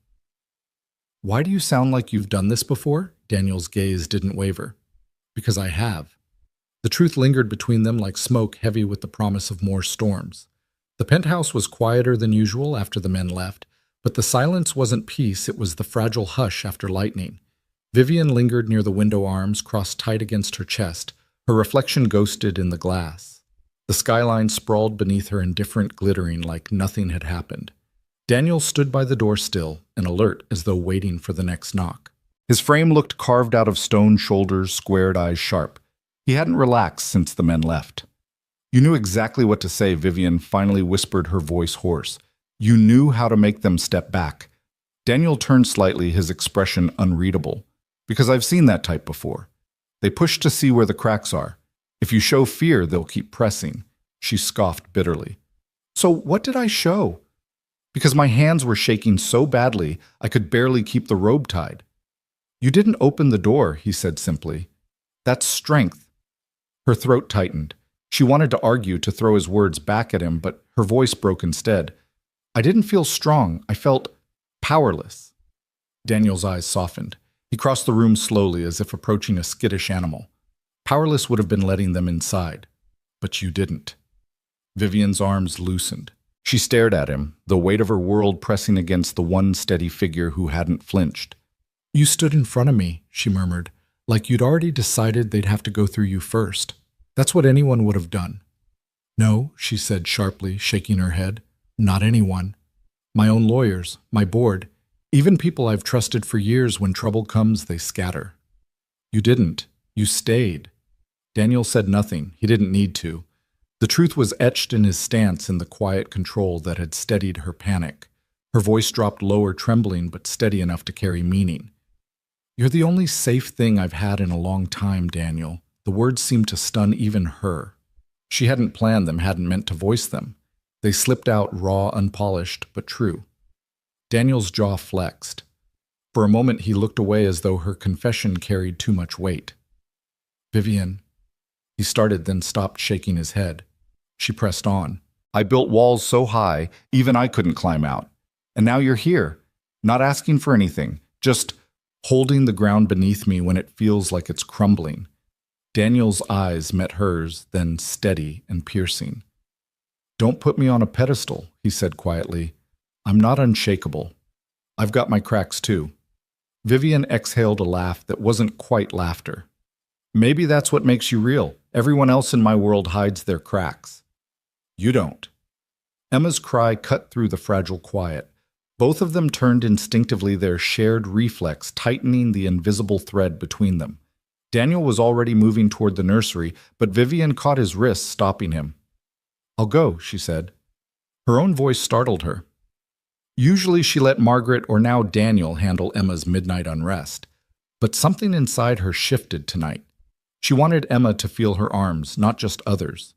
Why do you sound like you've done this before? Daniel's gaze didn't waver. Because I have. The truth lingered between them like smoke heavy with the promise of more storms. The penthouse was quieter than usual after the men left, but the silence wasn't peace, it was the fragile hush after lightning. Vivian lingered near the window arms, crossed tight against her chest, her reflection ghosted in the glass. The skyline sprawled beneath her indifferent glittering like nothing had happened. Daniel stood by the door still and alert as though waiting for the next knock. His frame looked carved out of stone shoulders, squared eyes sharp. He hadn't relaxed since the men left. You knew exactly what to say, Vivian finally whispered, her voice hoarse. You knew how to make them step back. Daniel turned slightly, his expression unreadable. Because I've seen that type before. They push to see where the cracks are. If you show fear, they'll keep pressing. She scoffed bitterly. So what did I show? Because my hands were shaking so badly, I could barely keep the robe tied. You didn't open the door, he said simply. That's strength. Her throat tightened. She wanted to argue, to throw his words back at him, but her voice broke instead. I didn't feel strong. I felt powerless. Daniel's eyes softened. He crossed the room slowly, as if approaching a skittish animal. Powerless would have been letting them inside. But you didn't. Vivian's arms loosened. She stared at him, the weight of her world pressing against the one steady figure who hadn't flinched. You stood in front of me, she murmured, like you'd already decided they'd have to go through you first. That's what anyone would have done. No, she said sharply, shaking her head. Not anyone. My own lawyers, my board, even people I've trusted for years. When trouble comes, they scatter. You didn't. You stayed. Daniel said nothing. He didn't need to. The truth was etched in his stance, in the quiet control that had steadied her panic. Her voice dropped lower, trembling, but steady enough to carry meaning. You're the only safe thing I've had in a long time, Daniel. The words seemed to stun even her. She hadn't planned them, hadn't meant to voice them. They slipped out raw, unpolished, but true. Daniel's jaw flexed. For a moment he looked away as though her confession carried too much weight. Vivian. He started, then stopped, shaking his head. She pressed on. I built walls so high, even I couldn't climb out. And now you're here, not asking for anything, just holding the ground beneath me when it feels like it's crumbling. Daniel's eyes met hers, then steady and piercing. Don't put me on a pedestal, he said quietly. I'm not unshakable. I've got my cracks too. Vivian exhaled a laugh that wasn't quite laughter. Maybe that's what makes you real. Everyone else in my world hides their cracks. You don't. Emma's cry cut through the fragile quiet. Both of them turned instinctively, their shared reflex tightening the invisible thread between them. Daniel was already moving toward the nursery, but Vivian caught his wrist, stopping him. I'll go, she said. Her own voice startled her. Usually she let Margaret, or now Daniel, handle Emma's midnight unrest. But something inside her shifted tonight. She wanted Emma to feel her arms, not just others.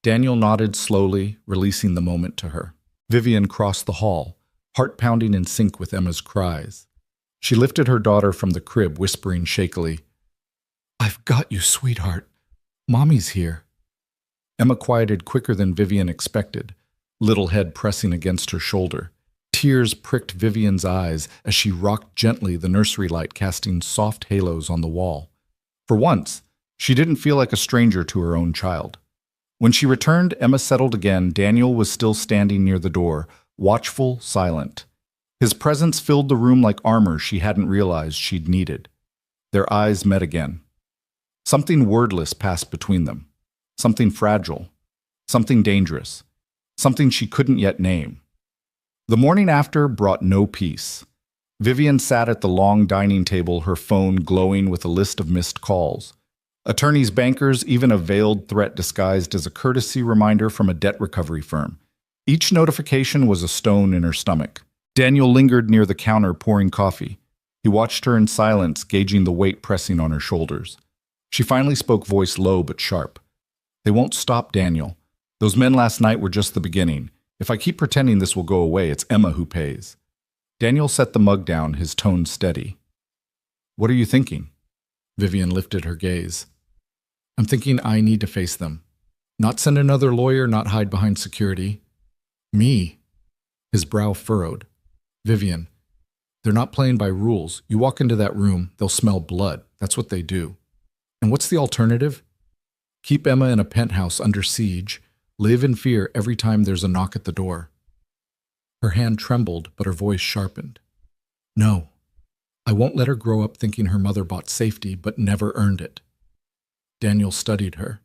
Daniel nodded slowly, releasing the moment to her. Vivian crossed the hall, heart pounding in sync with Emma's cries. She lifted her daughter from the crib, whispering shakily, I've got you, sweetheart. Mommy's here. Emma quieted quicker than Vivian expected, little head pressing against her shoulder. Tears pricked Vivian's eyes as she rocked gently, the nursery light casting soft halos on the wall. For once, she didn't feel like a stranger to her own child. When she returned, Emma settled again. Daniel was still standing near the door, watchful, silent. His presence filled the room like armor she hadn't realized she'd needed. Their eyes met again. Something wordless passed between them. Something fragile. Something dangerous. Something she couldn't yet name. The morning after brought no peace. Vivian sat at the long dining table, her phone glowing with a list of missed calls. Attorneys, bankers, even a veiled threat disguised as a courtesy reminder from a debt recovery firm. Each notification was a stone in her stomach. Daniel lingered near the counter, pouring coffee. He watched her in silence, gauging the weight pressing on her shoulders. She finally spoke, voice low but sharp. They won't stop, Daniel. Those men last night were just the beginning. If I keep pretending this will go away, it's Emma who pays. Daniel set the mug down, his tone steady. What are you thinking? Vivian lifted her gaze. I'm thinking I need to face them. Not send another lawyer, not hide behind security. Me. His brow furrowed. Vivian, they're not playing by rules. You walk into that room, they'll smell blood. That's what they do. And what's the alternative? Keep Emma in a penthouse under siege, live in fear every time there's a knock at the door. Her hand trembled, but her voice sharpened. No, I won't let her grow up thinking her mother bought safety but never earned it. Daniel studied her.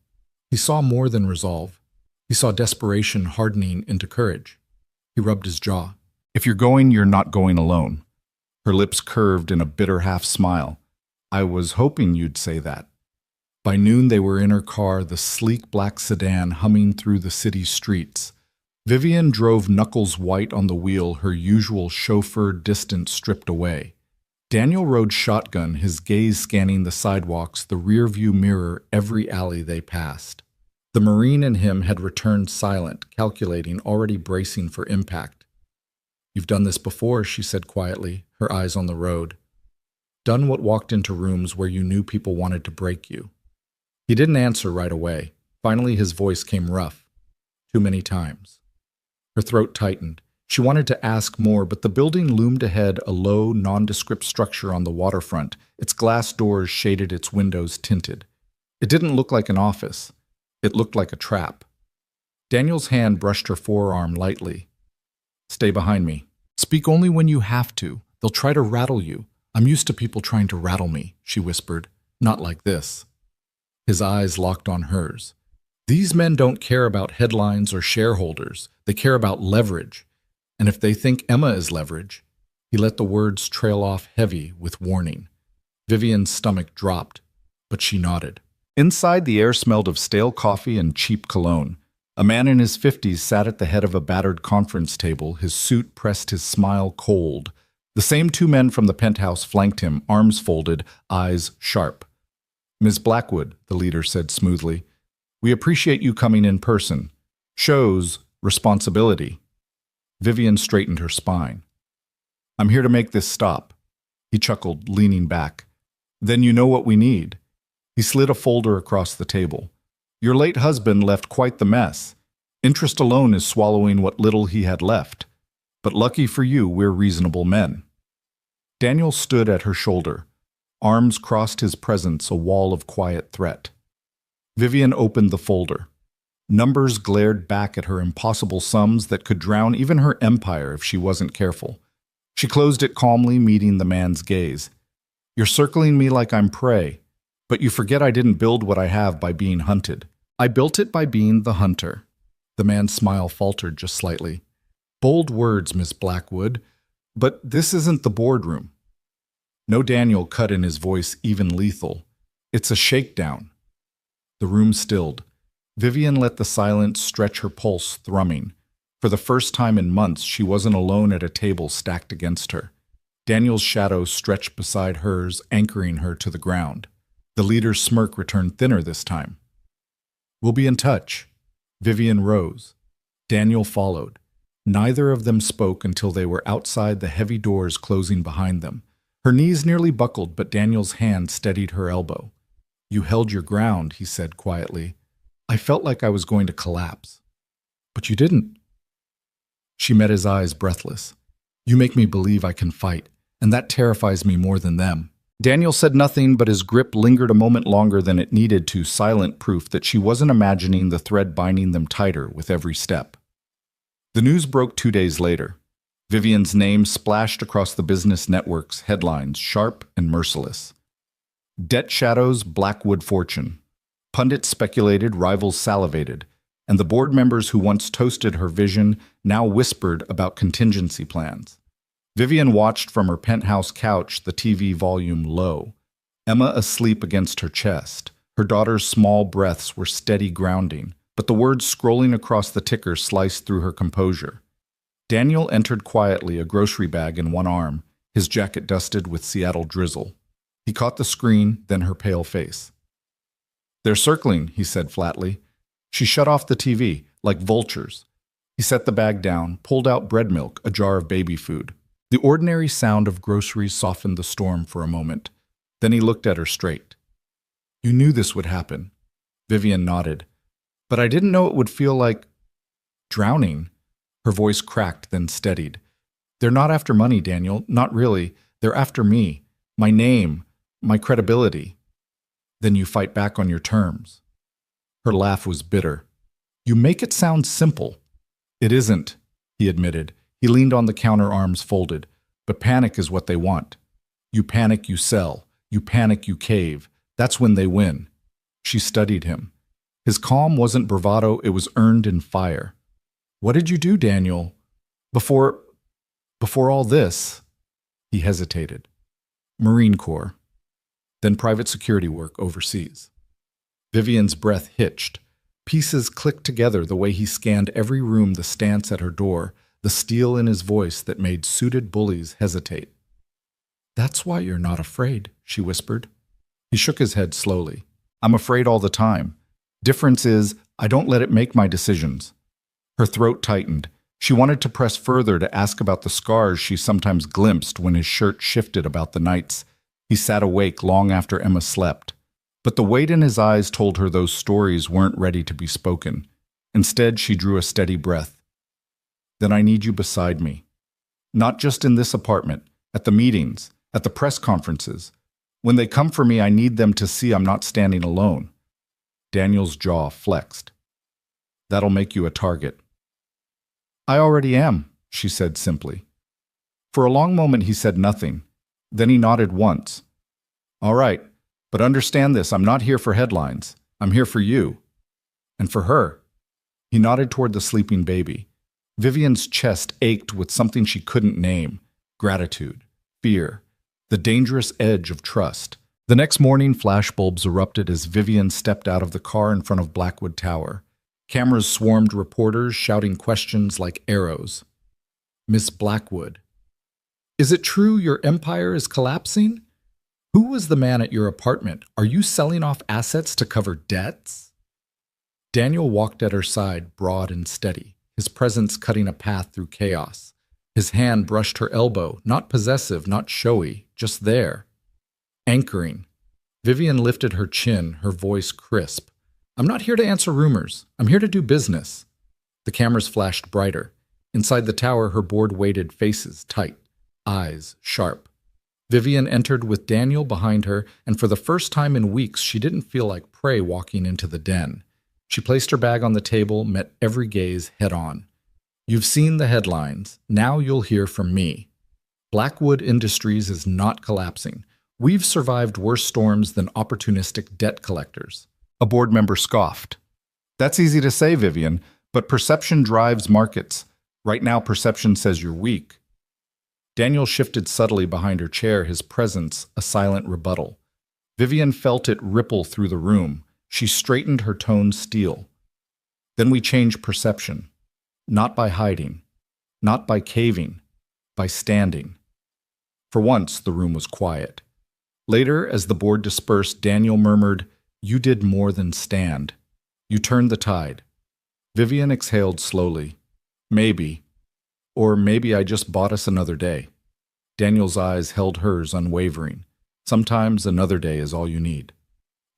He saw more than resolve. He saw desperation hardening into courage. He rubbed his jaw. If you're going, you're not going alone. Her lips curved in a bitter half-smile. I was hoping you'd say that. By noon they were in her car, the sleek black sedan humming through the city's streets. Vivian drove knuckles white on the wheel, her usual chauffeur distance stripped away. Daniel rode shotgun, his gaze scanning the sidewalks, the rearview mirror, every alley they passed. The Marine in him had returned silent, calculating, already bracing for impact. You've done this before, she said quietly, her eyes on the road. Done what walked into rooms where you knew people wanted to break you. He didn't answer right away. Finally, his voice came rough. Too many times. Her throat tightened. She wanted to ask more, but the building loomed ahead, a low, nondescript structure on the waterfront. Its glass doors shaded its windows tinted. It didn't look like an office. It looked like a trap. Daniel's hand brushed her forearm lightly. Stay behind me. Speak only when you have to. They'll try to rattle you. I'm used to people trying to rattle me, she whispered. Not like this. His eyes locked on hers. These men don't care about headlines or shareholders. They care about leverage. And if they think Emma is leverage, he let the words trail off heavy with warning. Vivian's stomach dropped, but she nodded. Inside, the air smelled of stale coffee and cheap cologne. A man in his 50s sat at the head of a battered conference table, his suit pressed his smile cold. The same two men from the penthouse flanked him, arms folded, eyes sharp. Ms. Blackwood, the leader said smoothly, we appreciate you coming in person. Shows responsibility. Vivian straightened her spine. I'm here to make this stop. He chuckled, leaning back. Then you know what we need. He slid a folder across the table. Your late husband left quite the mess. Interest alone is swallowing what little he had left. But lucky for you, we're reasonable men. Daniel stood at her shoulder. Arms crossed his presence, a wall of quiet threat. Vivian opened the folder. Numbers glared back at her, impossible sums that could drown even her empire if she wasn't careful. She closed it calmly, meeting the man's gaze. You're circling me like I'm prey, but you forget I didn't build what I have by being hunted. I built it by being the hunter. The man's smile faltered just slightly. Bold words, Miss Blackwood, but this isn't the boardroom. No Daniel cut in his voice, even lethal. It's a shakedown. The room stilled. Vivian let the silence stretch her pulse, thrumming. For the first time in months, she wasn't alone at a table stacked against her. Daniel's shadow stretched beside hers, anchoring her to the ground. The leader's smirk returned thinner this time. We'll be in touch. Vivian rose. Daniel followed. Neither of them spoke until they were outside, the heavy doors closing behind them. Her knees nearly buckled, but Daniel's hand steadied her elbow. You held your ground, he said quietly. I felt like I was going to collapse. But you didn't. She met his eyes, breathless. You make me believe I can fight, and that terrifies me more than them. Daniel said nothing, but his grip lingered a moment longer than it needed to, silent proof that she wasn't imagining the thread binding them tighter with every step. The news broke 2 days later. Vivian's name splashed across the business networks, headlines sharp and merciless. Debt shadows Blackwood fortune. Pundits speculated, rivals salivated, and the board members who once toasted her vision now whispered about contingency plans. Vivian watched from her penthouse couch, the TV volume low. Emma asleep against her chest. Her daughter's small breaths were steady grounding, but the words scrolling across the ticker sliced through her composure. Daniel entered quietly, a grocery bag in one arm, his jacket dusted with Seattle drizzle. He caught the screen, then her pale face. They're circling, he said flatly. She shut off the TV, like vultures. He set the bag down, pulled out bread milk, a jar of baby food. The ordinary sound of groceries softened the storm for a moment. Then he looked at her straight. You knew this would happen. Vivian nodded. But I didn't know it would feel like drowning. Her voice cracked, then steadied. They're not after money, Daniel. Not really. They're after me. My name. My credibility. Then you fight back on your terms. Her laugh was bitter. You make it sound simple. It isn't, he admitted. He leaned on the counter, arms folded. But panic is what they want. You panic, you sell. You panic, you cave. That's when they win. She studied him. His calm wasn't bravado, it was earned in fire. What did you do, Daniel? Before all this? He hesitated. Marine Corps. Then private security work overseas. Vivian's breath hitched. Pieces clicked together the way he scanned every room, the stance at her door, the steel in his voice that made suited bullies hesitate. That's why you're not afraid, she whispered. He shook his head slowly. I'm afraid all the time. Difference is, I don't let it make my decisions. Her throat tightened. She wanted to press further, to ask about the scars she sometimes glimpsed when his shirt shifted about the nights he sat awake long after Emma slept. But the weight in his eyes told her those stories weren't ready to be spoken. Instead, she drew a steady breath. Then I need you beside me. Not just in this apartment, at the meetings, at the press conferences. When they come for me, I need them to see I'm not standing alone. Daniel's jaw flexed. That'll make you a target. I already am, she said simply. For a long moment he said nothing. Then he nodded once. All right, but understand this, I'm not here for headlines. I'm here for you. And for her. He nodded toward the sleeping baby. Vivian's chest ached with something she couldn't name. Gratitude, fear, the dangerous edge of trust. The next morning, flashbulbs erupted as Vivian stepped out of the car in front of Blackwood Tower. Cameras swarmed reporters, shouting questions like arrows. Miss Blackwood. Is it true your empire is collapsing? Who was the man at your apartment? Are you selling off assets to cover debts? Daniel walked at her side, broad and steady, his presence cutting a path through chaos. His hand brushed her elbow, not possessive, not showy, just there. Anchoring. Vivian lifted her chin, her voice crisp. I'm not here to answer rumors. I'm here to do business. The cameras flashed brighter. Inside the tower, her board waited, faces tight, eyes sharp. Vivian entered with Daniel behind her, and for the first time in weeks, she didn't feel like prey walking into the den. She placed her bag on the table, met every gaze head on. You've seen the headlines. Now you'll hear from me. Blackwood Industries is not collapsing. We've survived worse storms than opportunistic debt collectors. A board member scoffed. That's easy to say, Vivian, but perception drives markets. Right now, perception says you're weak. Daniel shifted subtly behind her chair, his presence a silent rebuttal. Vivian felt it ripple through the room. She straightened, her tone steel. Then we change perception. Not by hiding. Not by caving. By standing. For once, the room was quiet. Later, as the board dispersed, Daniel murmured, You did more than stand. You turned the tide. Vivian exhaled slowly. Maybe. Or maybe I just bought us another day. Daniel's eyes held hers unwavering. Sometimes another day is all you need.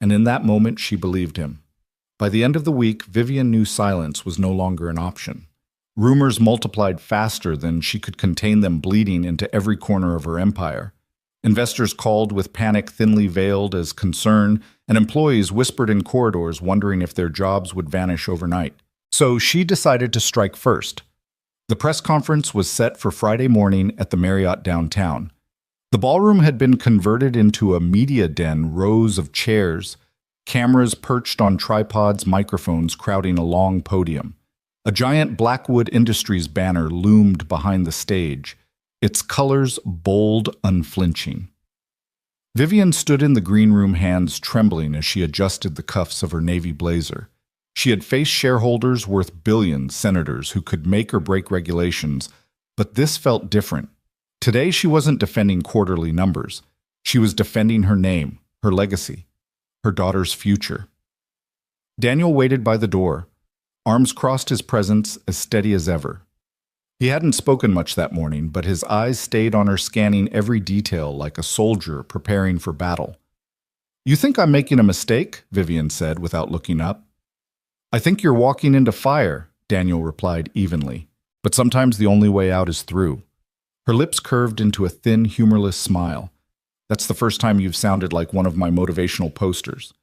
And in that moment, she believed him. By the end of the week, Vivian knew silence was no longer an option. Rumors multiplied faster than she could contain them, bleeding into every corner of her empire. Investors called with panic thinly veiled as concern, and employees whispered in corridors wondering if their jobs would vanish overnight. So she decided to strike first. The press conference was set for Friday morning at the Marriott downtown. The ballroom had been converted into a media den, rows of chairs, cameras perched on tripods, microphones crowding a long podium. A giant Blackwood Industries banner loomed behind the stage, its colors bold, unflinching. Vivian stood in the green room, hands trembling as she adjusted the cuffs of her navy blazer. She had faced shareholders worth billions, senators who could make or break regulations, but this felt different. Today she wasn't defending quarterly numbers. She was defending her name, her legacy, her daughter's future. Daniel waited by the door, arms crossed, his presence as steady as ever. He hadn't spoken much that morning, but his eyes stayed on her, scanning every detail like a soldier preparing for battle. You think I'm making a mistake? Vivian said without looking up. I think you're walking into fire, Daniel replied evenly, but sometimes the only way out is through. Her lips curved into a thin, humorless smile. That's the first time you've sounded like one of my motivational posters.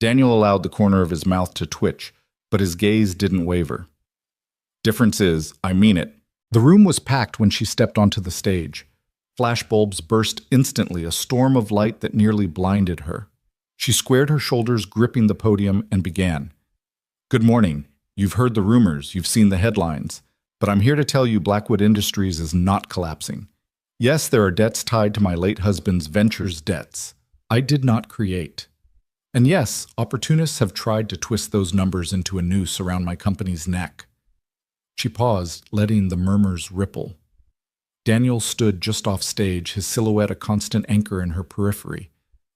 Daniel allowed the corner of his mouth to twitch, but his gaze didn't waver. Difference is, I mean it. The room was packed when she stepped onto the stage. Flashbulbs burst instantly, a storm of light that nearly blinded her. She squared her shoulders, gripping the podium, and began. Good morning. You've heard the rumors, you've seen the headlines, but I'm here to tell you Blackwood Industries is not collapsing. Yes, there are debts tied to my late husband's ventures debts I did not create. And yes, opportunists have tried to twist those numbers into a noose around my company's neck. She paused, letting the murmurs ripple. Daniel stood just off stage, his silhouette a constant anchor in her periphery.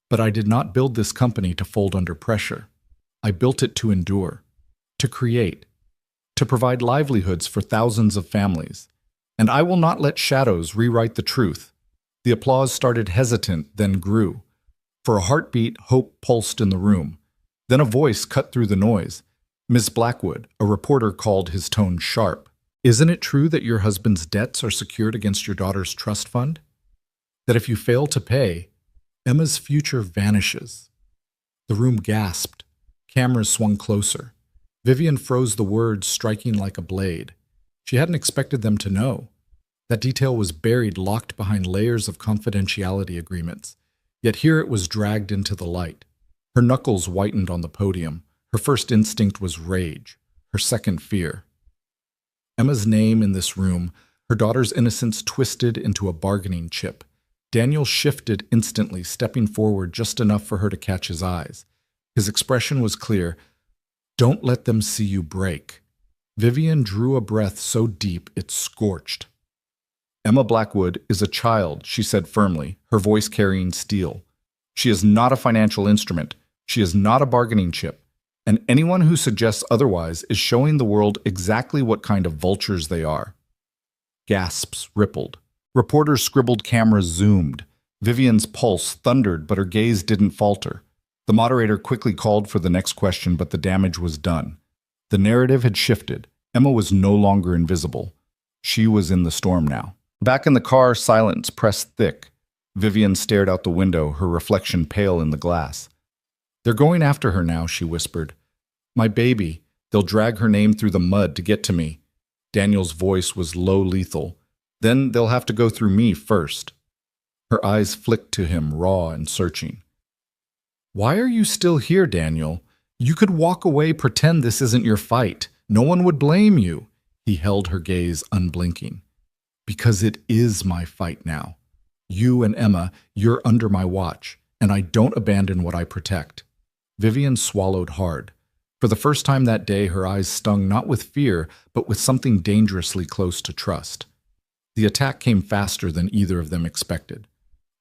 But I did not build this company to fold under pressure. I built it to endure, to create, to provide livelihoods for thousands of families. And I will not let shadows rewrite the truth. The applause started hesitant, then grew. For a heartbeat, hope pulsed in the room. Then a voice cut through the noise. Miss Blackwood, a reporter, called, his tone sharp. Isn't it true that your husband's debts are secured against your daughter's trust fund? That if you fail to pay, Emma's future vanishes. The room gasped. Cameras swung closer. Vivian froze the words, striking like a blade. She hadn't expected them to know. That detail was buried, locked behind layers of confidentiality agreements. Yet here it was dragged into the light. Her knuckles whitened on the podium. Her first instinct was rage. Her second, fear. Emma's name in this room, her daughter's innocence twisted into a bargaining chip. Daniel shifted instantly, stepping forward just enough for her to catch his eyes. His expression was clear. Don't let them see you break. Vivian drew a breath so deep it scorched. Emma Blackwood is a child, she said firmly, her voice carrying steel. She is not a financial instrument. She is not a bargaining chip. And anyone who suggests otherwise is showing the world exactly what kind of vultures they are. Gasps rippled. Reporters scribbled, cameras zoomed. Vivian's pulse thundered, but her gaze didn't falter. The moderator quickly called for the next question, but the damage was done. The narrative had shifted. Emma was no longer invisible. She was in the storm now. Back in the car, silence pressed thick. Vivian stared out the window, her reflection pale in the glass. They're going after her now, she whispered. My baby. They'll drag her name through the mud to get to me. Daniel's voice was low, lethal. Then they'll have to go through me first. Her eyes flicked to him, raw and searching. Why are you still here, Daniel? You could walk away, pretend this isn't your fight. No one would blame you. He held her gaze unblinking. Because it is my fight now. You and Emma, you're under my watch, and I don't abandon what I protect. Vivian swallowed hard. For the first time that day, her eyes stung not with fear, but with something dangerously close to trust. The attack came faster than either of them expected.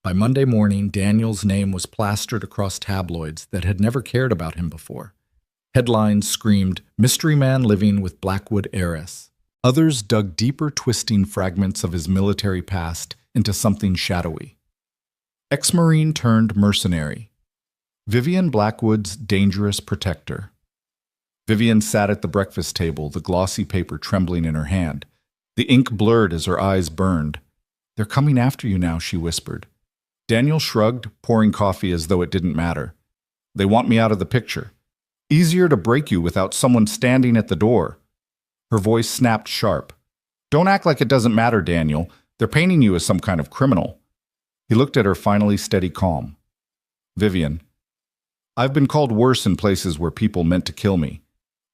By Monday morning, Daniel's name was plastered across tabloids that had never cared about him before. Headlines screamed, "Mystery Man living with Blackwood heiress." Others dug deeper, twisting fragments of his military past into something shadowy. Ex-Marine turned mercenary. Vivian Blackwood's dangerous protector. Vivian sat at the breakfast table, the glossy paper trembling in her hand. The ink blurred as her eyes burned. They're coming after you now, she whispered. Daniel shrugged, pouring coffee as though it didn't matter. They want me out of the picture. Easier to break you without someone standing at the door. Her voice snapped sharp. Don't act like it doesn't matter, Daniel. They're painting you as some kind of criminal. He looked at her, finally steady calm. Vivian, I've been called worse in places where people meant to kill me.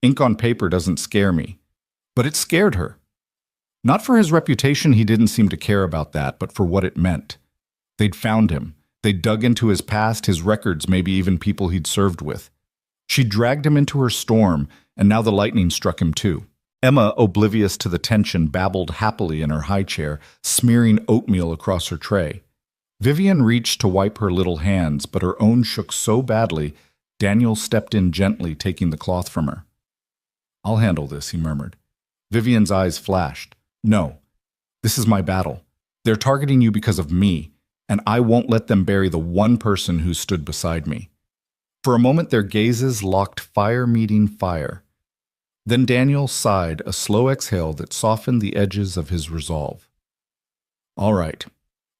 Ink on paper doesn't scare me. But it scared her. Not for his reputation, he didn't seem to care about that, but for what it meant. They'd found him. They'd dug into his past, his records, maybe even people he'd served with. She dragged him into her storm, and now the lightning struck him too. Emma, oblivious to the tension, babbled happily in her high chair, smearing oatmeal across her tray. Vivian reached to wipe her little hands, but her own shook so badly, Daniel stepped in gently, taking the cloth from her. I'll handle this, he murmured. Vivian's eyes flashed. No, this is my battle. They're targeting you because of me, and I won't let them bury the one person who stood beside me. For a moment, their gazes locked, fire meeting fire. Then Daniel sighed, a slow exhale that softened the edges of his resolve. All right,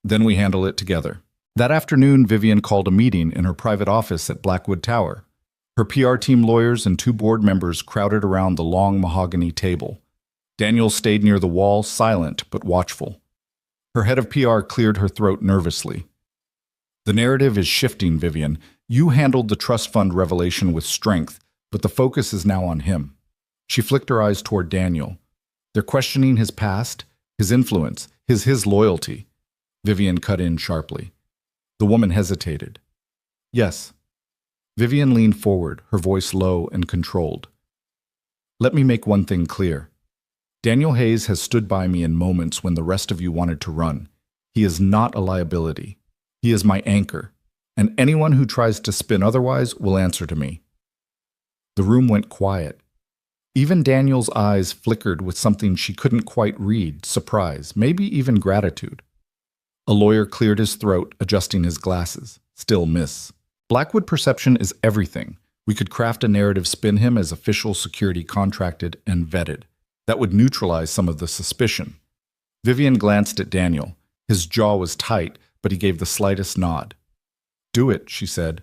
then we handle it together. That afternoon, Vivian called a meeting in her private office at Blackwood Tower. Her PR team lawyers and two board members crowded around the long mahogany table. Daniel stayed near the wall, silent but watchful. Her head of PR cleared her throat nervously. The narrative is shifting, Vivian. You handled the trust fund revelation with strength, but the focus is now on him. She flicked her eyes toward Daniel. They're questioning his past, his influence, his loyalty. Vivian cut in sharply. The woman hesitated. Yes. Vivian leaned forward, her voice low and controlled. Let me make one thing clear. Daniel Hayes has stood by me in moments when the rest of you wanted to run. He is not a liability. He is my anchor, and anyone who tries to spin otherwise will answer to me. The room went quiet. Even Daniel's eyes flickered with something she couldn't quite read, surprise, maybe even gratitude. A lawyer cleared his throat, adjusting his glasses. Still miss. Blackwood Perception is everything. We could craft a narrative, spin him as official security contracted and vetted. That would neutralize some of the suspicion. Vivian glanced at Daniel. His jaw was tight, but he gave the slightest nod. Do it, she said.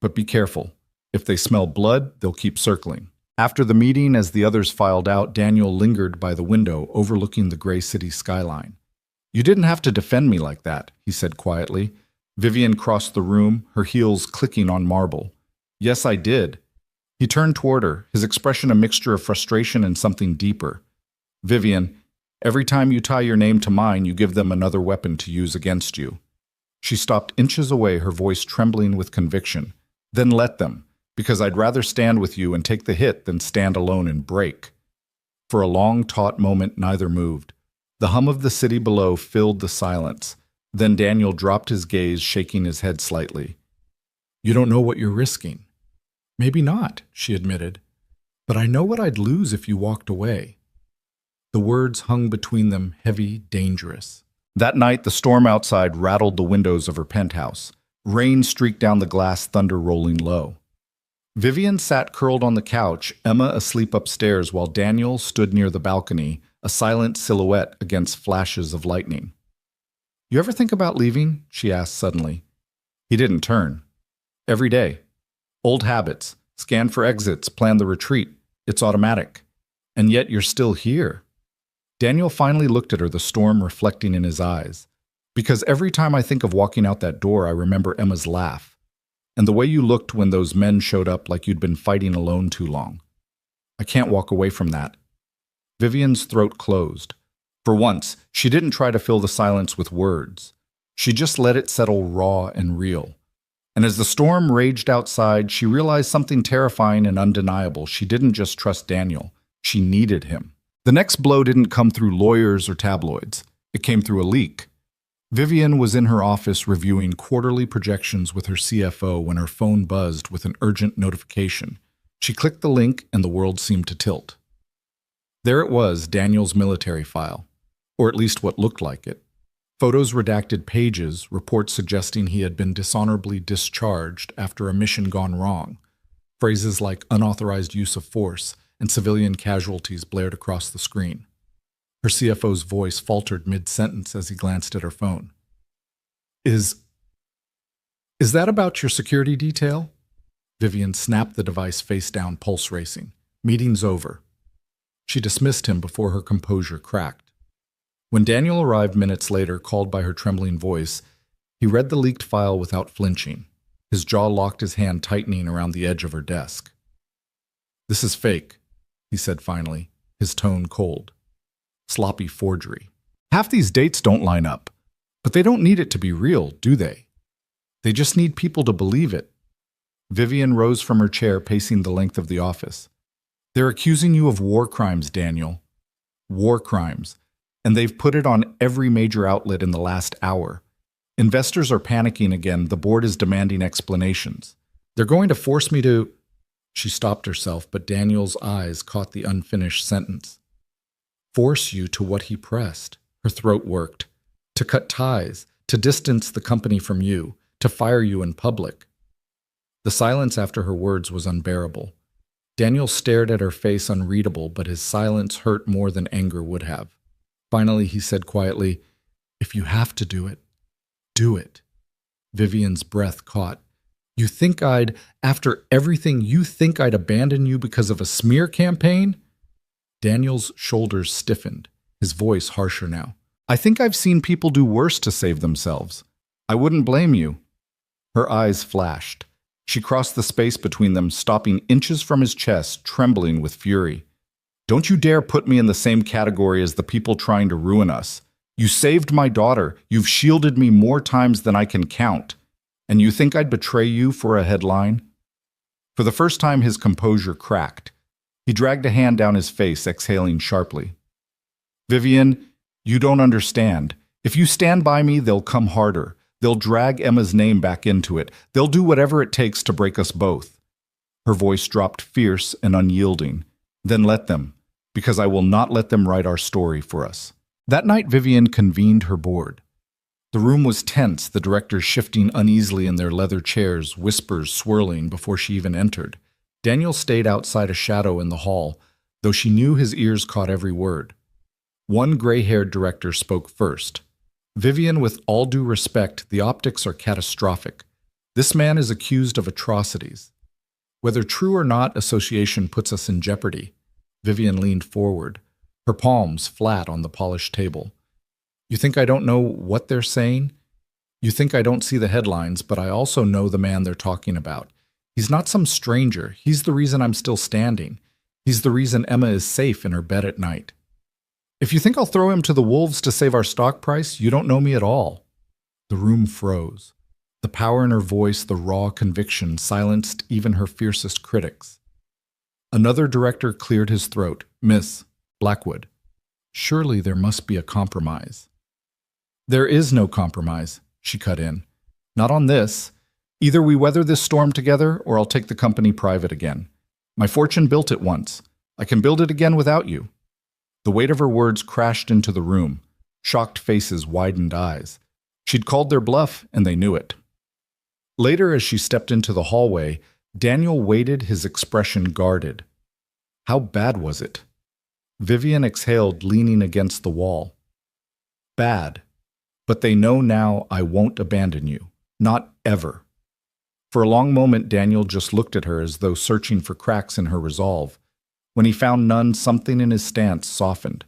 But be careful. If they smell blood, they'll keep circling. After the meeting, as the others filed out, Daniel lingered by the window overlooking the gray city skyline. You didn't have to defend me like that, he said quietly. Vivian crossed the room, her heels clicking on marble. Yes, I did. He turned toward her, his expression a mixture of frustration and something deeper. Vivian, every time you tie your name to mine, you give them another weapon to use against you. She stopped inches away, her voice trembling with conviction. Then let them, because I'd rather stand with you and take the hit than stand alone and break. For a long, taut moment, neither moved. The hum of the city below filled the silence. Then Daniel dropped his gaze, shaking his head slightly. You don't know what you're risking. Maybe not, she admitted. But I know what I'd lose if you walked away. The words hung between them, heavy, dangerous. That night, the storm outside rattled the windows of her penthouse. Rain streaked down the glass, thunder rolling low. Vivian sat curled on the couch, Emma asleep upstairs, while Daniel stood near the balcony, a silent silhouette against flashes of lightning. You ever think about leaving? She asked suddenly. He didn't turn. Every day. Old habits. Scan for exits, plan the retreat. It's automatic. And yet you're still here. Daniel finally looked at her, the storm reflecting in his eyes. Because every time I think of walking out that door, I remember Emma's laugh. And the way you looked when those men showed up like you'd been fighting alone too long. I can't walk away from that. Vivian's throat closed. For once, she didn't try to fill the silence with words. She just let it settle raw and real. And as the storm raged outside, she realized something terrifying and undeniable. She didn't just trust Daniel. She needed him. The next blow didn't come through lawyers or tabloids. It came through a leak. Vivian was in her office reviewing quarterly projections with her CFO when her phone buzzed with an urgent notification. She clicked the link and the world seemed to tilt. There it was, Daniel's military file, or at least what looked like it. Photos redacted pages, reports suggesting he had been dishonorably discharged after a mission gone wrong. Phrases like unauthorized use of force and civilian casualties blared across the screen. Her CFO's voice faltered mid-sentence as he glanced at her phone. Is that about your security detail? Vivian snapped the device face down, pulse racing. Meeting's over. She dismissed him before her composure cracked. When Daniel arrived minutes later, called by her trembling voice, he read the leaked file without flinching. His jaw locked, his hand tightening around the edge of her desk. This is fake, he said finally, his tone cold. Sloppy forgery. Half these dates don't line up, but they don't need it to be real, do they? They just need people to believe it. Vivian rose from her chair, pacing the length of the office. They're accusing you of war crimes, Daniel. War crimes. And they've put it on every major outlet in the last hour. Investors are panicking again. The board is demanding explanations. They're going to force me to... She stopped herself, but Daniel's eyes caught the unfinished sentence. Force you to what he pressed. Her throat worked. To cut ties, to distance the company from you, to fire you in public. The silence after her words was unbearable. Daniel stared at her face, unreadable, but his silence hurt more than anger would have. Finally, he said quietly, If you have to do it, do it. Vivian's breath caught. You think after everything, you think I'd abandon you because of a smear campaign? Daniel's shoulders stiffened, his voice harsher now. I think I've seen people do worse to save themselves. I wouldn't blame you. Her eyes flashed. She crossed the space between them, stopping inches from his chest, trembling with fury. Don't you dare put me in the same category as the people trying to ruin us. You saved my daughter. You've shielded me more times than I can count. And you think I'd betray you for a headline? For the first time, his composure cracked. He dragged a hand down his face, exhaling sharply. Vivian, you don't understand. If you stand by me, they'll come harder. They'll drag Emma's name back into it. They'll do whatever it takes to break us both. Her voice dropped fierce and unyielding. Then let them, because I will not let them write our story for us. That night, Vivian convened her board. The room was tense, the directors shifting uneasily in their leather chairs, whispers swirling before she even entered. Daniel stayed outside a shadow in the hall, though she knew his ears caught every word. One gray-haired director spoke first. Vivian, with all due respect, the optics are catastrophic. This man is accused of atrocities. Whether true or not, association puts us in jeopardy. Vivian leaned forward, her palms flat on the polished table. You think I don't know what they're saying? You think I don't see the headlines, but I also know the man they're talking about. He's not some stranger. He's the reason I'm still standing. He's the reason Emma is safe in her bed at night. If you think I'll throw him to the wolves to save our stock price, you don't know me at all. The room froze. The power in her voice, the raw conviction, silenced even her fiercest critics. Another director cleared his throat. Miss Blackwood, surely there must be a compromise. There is no compromise, she cut in. Not on this. Either we weather this storm together, or I'll take the company private again. My fortune built it once. I can build it again without you. The weight of her words crashed into the room. Shocked faces widened eyes. She'd called their bluff, and they knew it. Later, as she stepped into the hallway, Daniel waited, his expression guarded. How bad was it? Vivian exhaled, leaning against the wall. Bad. But they know now I won't abandon you. Not ever. For a long moment, Daniel just looked at her as though searching for cracks in her resolve. When he found none, something in his stance softened.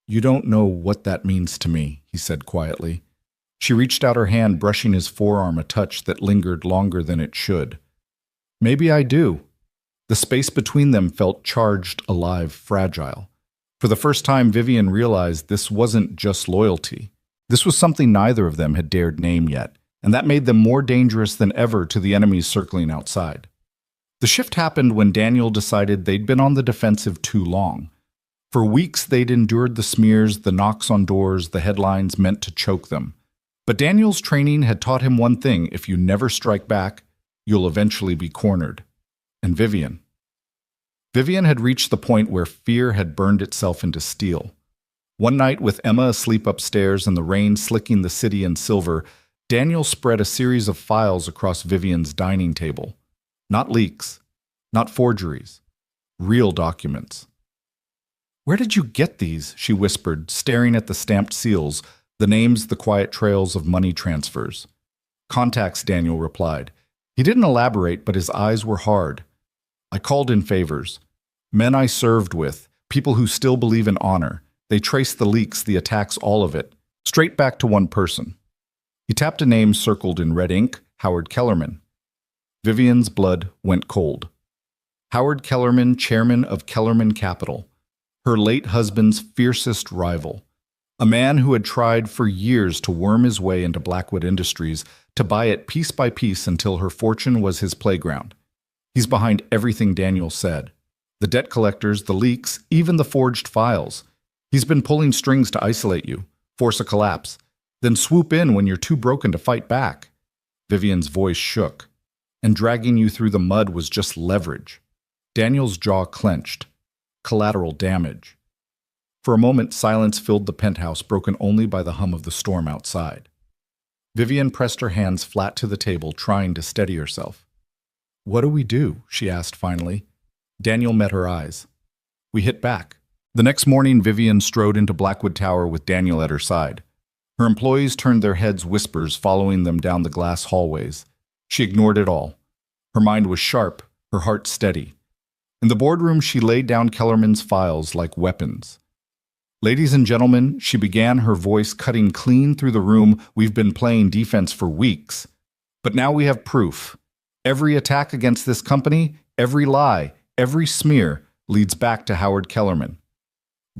You don't know what that means to me, he said quietly. She reached out her hand, brushing his forearm, a touch that lingered longer than it should. Maybe I do. The space between them felt charged, alive, fragile. For the first time, Vivian realized this wasn't just loyalty. This was something neither of them had dared name yet, and that made them more dangerous than ever to the enemies circling outside. The shift happened when Daniel decided they'd been on the defensive too long. For weeks, they'd endured the smears, the knocks on doors, the headlines meant to choke them. But Daniel's training had taught him one thing: if you never strike back, you'll eventually be cornered. And Vivian had reached the point where fear had burned itself into steel. One night, with Emma asleep upstairs and the rain slicking the city in silver, Daniel spread a series of files across Vivian's dining table. Not leaks, not forgeries, real documents. Where did you get these? She whispered, staring at the stamped seals, the names, the quiet trails of money transfers. Contacts, Daniel replied. He didn't elaborate, but his eyes were hard. I called in favors. Men I served with, people who still believe in honor. They traced the leaks, the attacks, all of it, straight back to one person. He tapped a name circled in red ink, Howard Kellerman. Vivian's blood went cold. Howard Kellerman, chairman of Kellerman Capital, her late husband's fiercest rival. A man who had tried for years to worm his way into Blackwood Industries, to buy it piece by piece until her fortune was his playground. He's behind everything Daniel said. The debt collectors, the leaks, even the forged files. He's been pulling strings to isolate you, force a collapse, then swoop in when you're too broken to fight back. Vivian's voice shook, and dragging you through the mud was just leverage. Daniel's jaw clenched. Collateral damage. For a moment, silence filled the penthouse, broken only by the hum of the storm outside. Vivian pressed her hands flat to the table, trying to steady herself. What do we do? She asked finally. Daniel met her eyes. We hit back. The next morning, Vivian strode into Blackwood Tower with Daniel at her side. Her employees turned their heads, whispers following them down the glass hallways. She ignored it all. Her mind was sharp, her heart steady. In the boardroom, she laid down Kellerman's files like weapons. "Ladies and gentlemen," she began, her voice cutting clean through the room. "We've been playing defense for weeks. But now we have proof. Every attack against this company, every lie, every smear leads back to Howard Kellerman."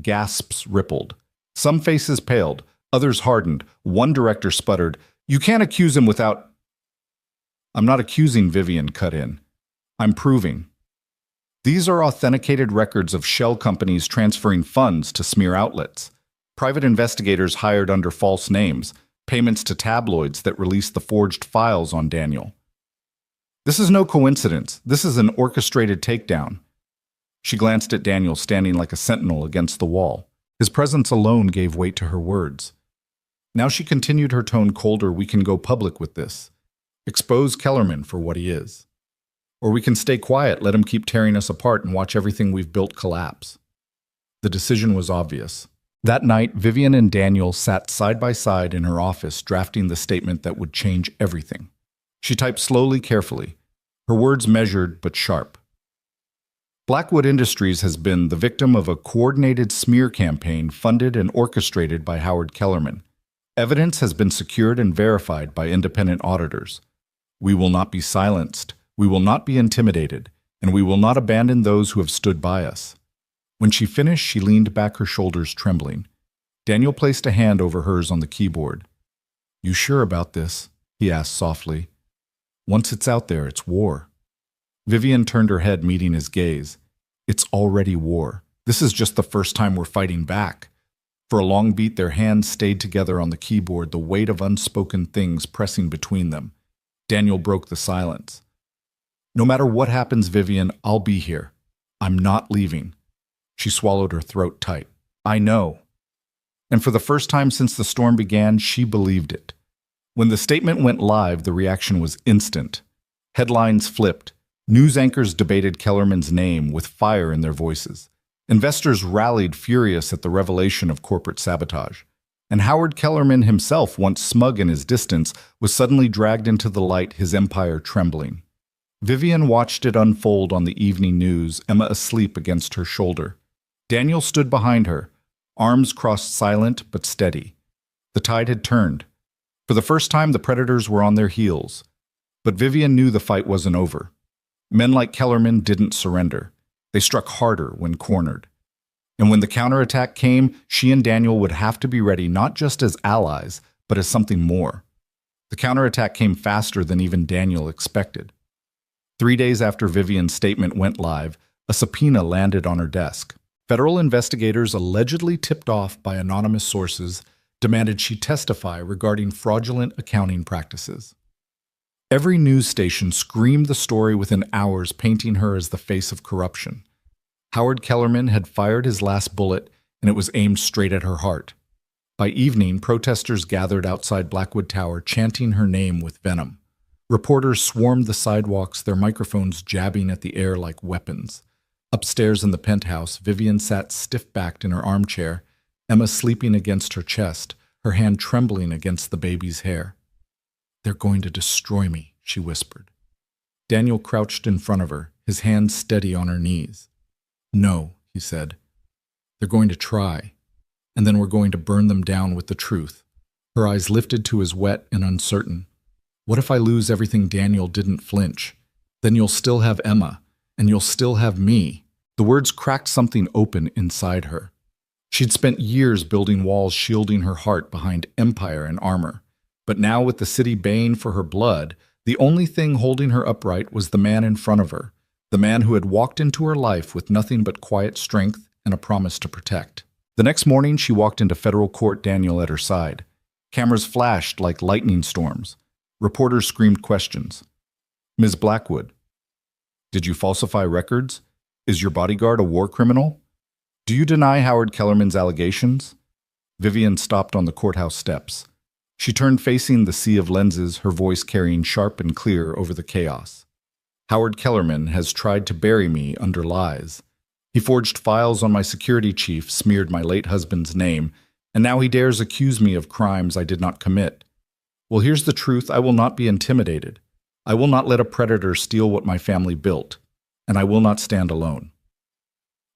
Gasps rippled. Some faces paled, others hardened. One director sputtered, "You can't accuse him without—" "I'm not accusing," Vivian cut in. "I'm proving. These are authenticated records of shell companies transferring funds to smear outlets, private investigators hired under false names, payments to tabloids that released the forged files on Daniel. This is no coincidence. This is an orchestrated takedown." She glanced at Daniel, standing like a sentinel against the wall. His presence alone gave weight to her words. Now she continued, her tone colder. "We can go public with this. Expose Kellerman for what he is. Or we can stay quiet, let him keep tearing us apart and watch everything we've built collapse." The decision was obvious. That night, Vivian and Daniel sat side by side in her office, drafting the statement that would change everything. She typed slowly, carefully, her words measured but sharp. "Blackwood Industries has been the victim of a coordinated smear campaign funded and orchestrated by Howard Kellerman. Evidence has been secured and verified by independent auditors. We will not be silenced. We will not be intimidated, and we will not abandon those who have stood by us." When she finished, she leaned back, her shoulders trembling. Daniel placed a hand over hers on the keyboard. "You sure about this?" he asked softly. "Once it's out there, it's war." Vivian turned her head, meeting his gaze. "It's already war. This is just the first time we're fighting back." For a long beat, their hands stayed together on the keyboard, the weight of unspoken things pressing between them. Daniel broke the silence. "No matter what happens, Vivian, I'll be here. I'm not leaving." She swallowed, her throat tight. "I know." And for the first time since the storm began, she believed it. When the statement went live, the reaction was instant. Headlines flipped. News anchors debated Kellerman's name with fire in their voices. Investors rallied, furious at the revelation of corporate sabotage. And Howard Kellerman himself, once smug in his distance, was suddenly dragged into the light, his empire trembling. Vivian watched it unfold on the evening news, Emma asleep against her shoulder. Daniel stood behind her, arms crossed, silent but steady. The tide had turned. For the first time, the predators were on their heels. But Vivian knew the fight wasn't over. Men like Kellerman didn't surrender. They struck harder when cornered. And when the counterattack came, she and Daniel would have to be ready, not just as allies, but as something more. The counterattack came faster than even Daniel expected. 3 days after Vivian's statement went live, a subpoena landed on her desk. Federal investigators, allegedly tipped off by anonymous sources, demanded she testify regarding fraudulent accounting practices. Every news station screamed the story within hours, painting her as the face of corruption. Howard Kellerman had fired his last bullet, and it was aimed straight at her heart. By evening, protesters gathered outside Blackwood Tower, chanting her name with venom. Reporters swarmed the sidewalks, their microphones jabbing at the air like weapons. Upstairs in the penthouse, Vivian sat stiff-backed in her armchair, Emma sleeping against her chest, her hand trembling against the baby's hair. "They're going to destroy me," she whispered. Daniel crouched in front of her, his hands steady on her knees. "No," he said. "They're going to try, and then we're going to burn them down with the truth." Her eyes lifted to his, wet and uncertain. "What if I lose everything?" Daniel didn't flinch. "Then you'll still have Emma, and you'll still have me." The words cracked something open inside her. She'd spent years building walls shielding her heart behind empire and armor. But now, with the city baying for her blood, the only thing holding her upright was the man in front of her, the man who had walked into her life with nothing but quiet strength and a promise to protect. The next morning, she walked into federal court, Daniel at her side. Cameras flashed like lightning storms. Reporters screamed questions. "Ms. Blackwood, did you falsify records? Is your bodyguard a war criminal? Do you deny Howard Kellerman's allegations?" Vivian stopped on the courthouse steps. She turned, facing the sea of lenses, her voice carrying sharp and clear over the chaos. "Howard Kellerman has tried to bury me under lies. He forged files on my security chief, smeared my late husband's name, And now he dares accuse me of crimes I did not commit. Well, here's the truth. I will not be intimidated. I will not let a predator steal what my family built, and I will not stand alone."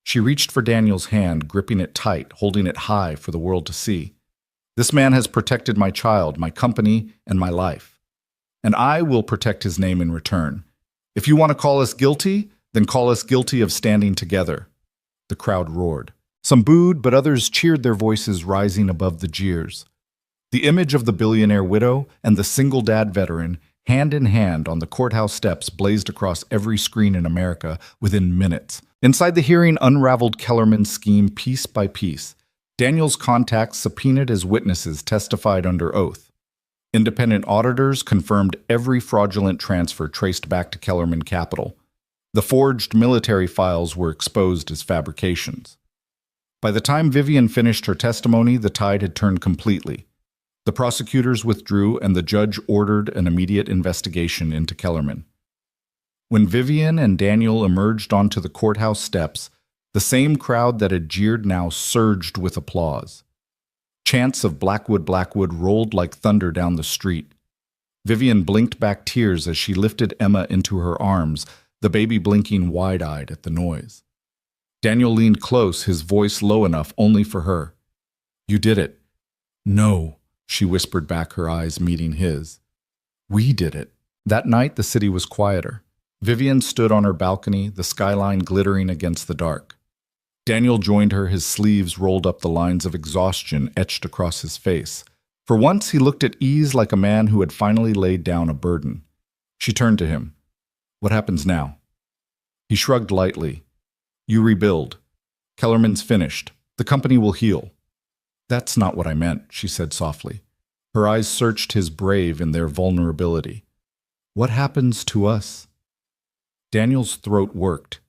She reached for Daniel's hand, gripping it tight, holding it high for the world to see. "This man has protected my child, my company, and my life. And I will protect his name in return. If you want to call us guilty, then call us guilty of standing together." The crowd roared. Some booed, but others cheered, their voices rising above the jeers. The image of the billionaire widow and the single dad veteran, hand in hand on the courthouse steps, blazed across every screen in America within minutes. Inside the hearing unraveled Kellerman's scheme piece by piece. Daniel's contacts, subpoenaed as witnesses, testified under oath. Independent auditors confirmed every fraudulent transfer traced back to Kellerman Capital. The forged military files were exposed as fabrications. By the time Vivian finished her testimony, the tide had turned completely. The prosecutors withdrew, and the judge ordered an immediate investigation into Kellerman. When Vivian and Daniel emerged onto the courthouse steps, the same crowd that had jeered now surged with applause. Chants of "Blackwood, Blackwood" rolled like thunder down the street. Vivian blinked back tears as she lifted Emma into her arms, the baby blinking wide-eyed at the noise. Daniel leaned close, his voice low enough only for her. "You did it." "No," she whispered back, her eyes meeting his. "We did it." That night, the city was quieter. Vivian stood on her balcony, the skyline glittering against the dark. Daniel joined her, his sleeves rolled up, the lines of exhaustion etched across his face. For once, he looked at ease, like a man who had finally laid down a burden. She turned to him. "What happens now?" He shrugged lightly. "You rebuild. Kellerman's finished. The company will heal." "That's not what I meant," she said softly. Her eyes searched his brave in their vulnerability. "What happens to us?" Daniel's throat worked.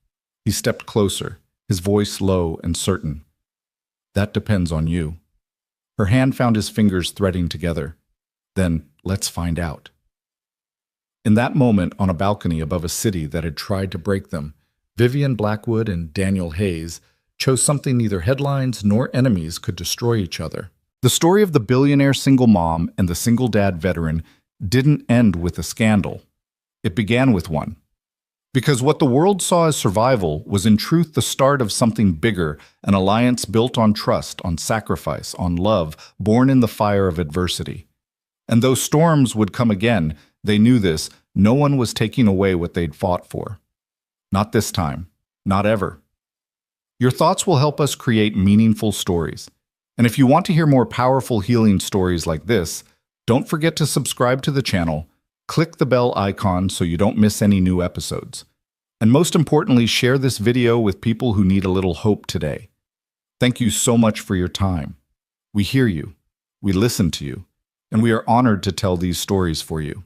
He stepped closer, his voice low and certain. "That depends on you." Her hand found his fingers threading together. "Then let's find out." In that moment, on a balcony above a city that had tried to break them, Vivian Blackwood and Daniel Hayes chose something neither headlines nor enemies could destroy each other. The story of the billionaire single mom and the single dad veteran didn't end with a scandal. It began with one. Because what the world saw as survival was in truth the start of something bigger, an alliance built on trust, on sacrifice, on love, born in the fire of adversity. And though storms would come again, they knew this, no one was taking away what they'd fought for. Not this time. Not ever. Your thoughts will help us create meaningful stories. And if you want to hear more powerful healing stories like this, don't forget to subscribe to the channel, click the bell icon so you don't miss any new episodes. And most importantly, share this video with people who need a little hope today. Thank you so much for your time. We hear you, we listen to you, and we are honored to tell these stories for you.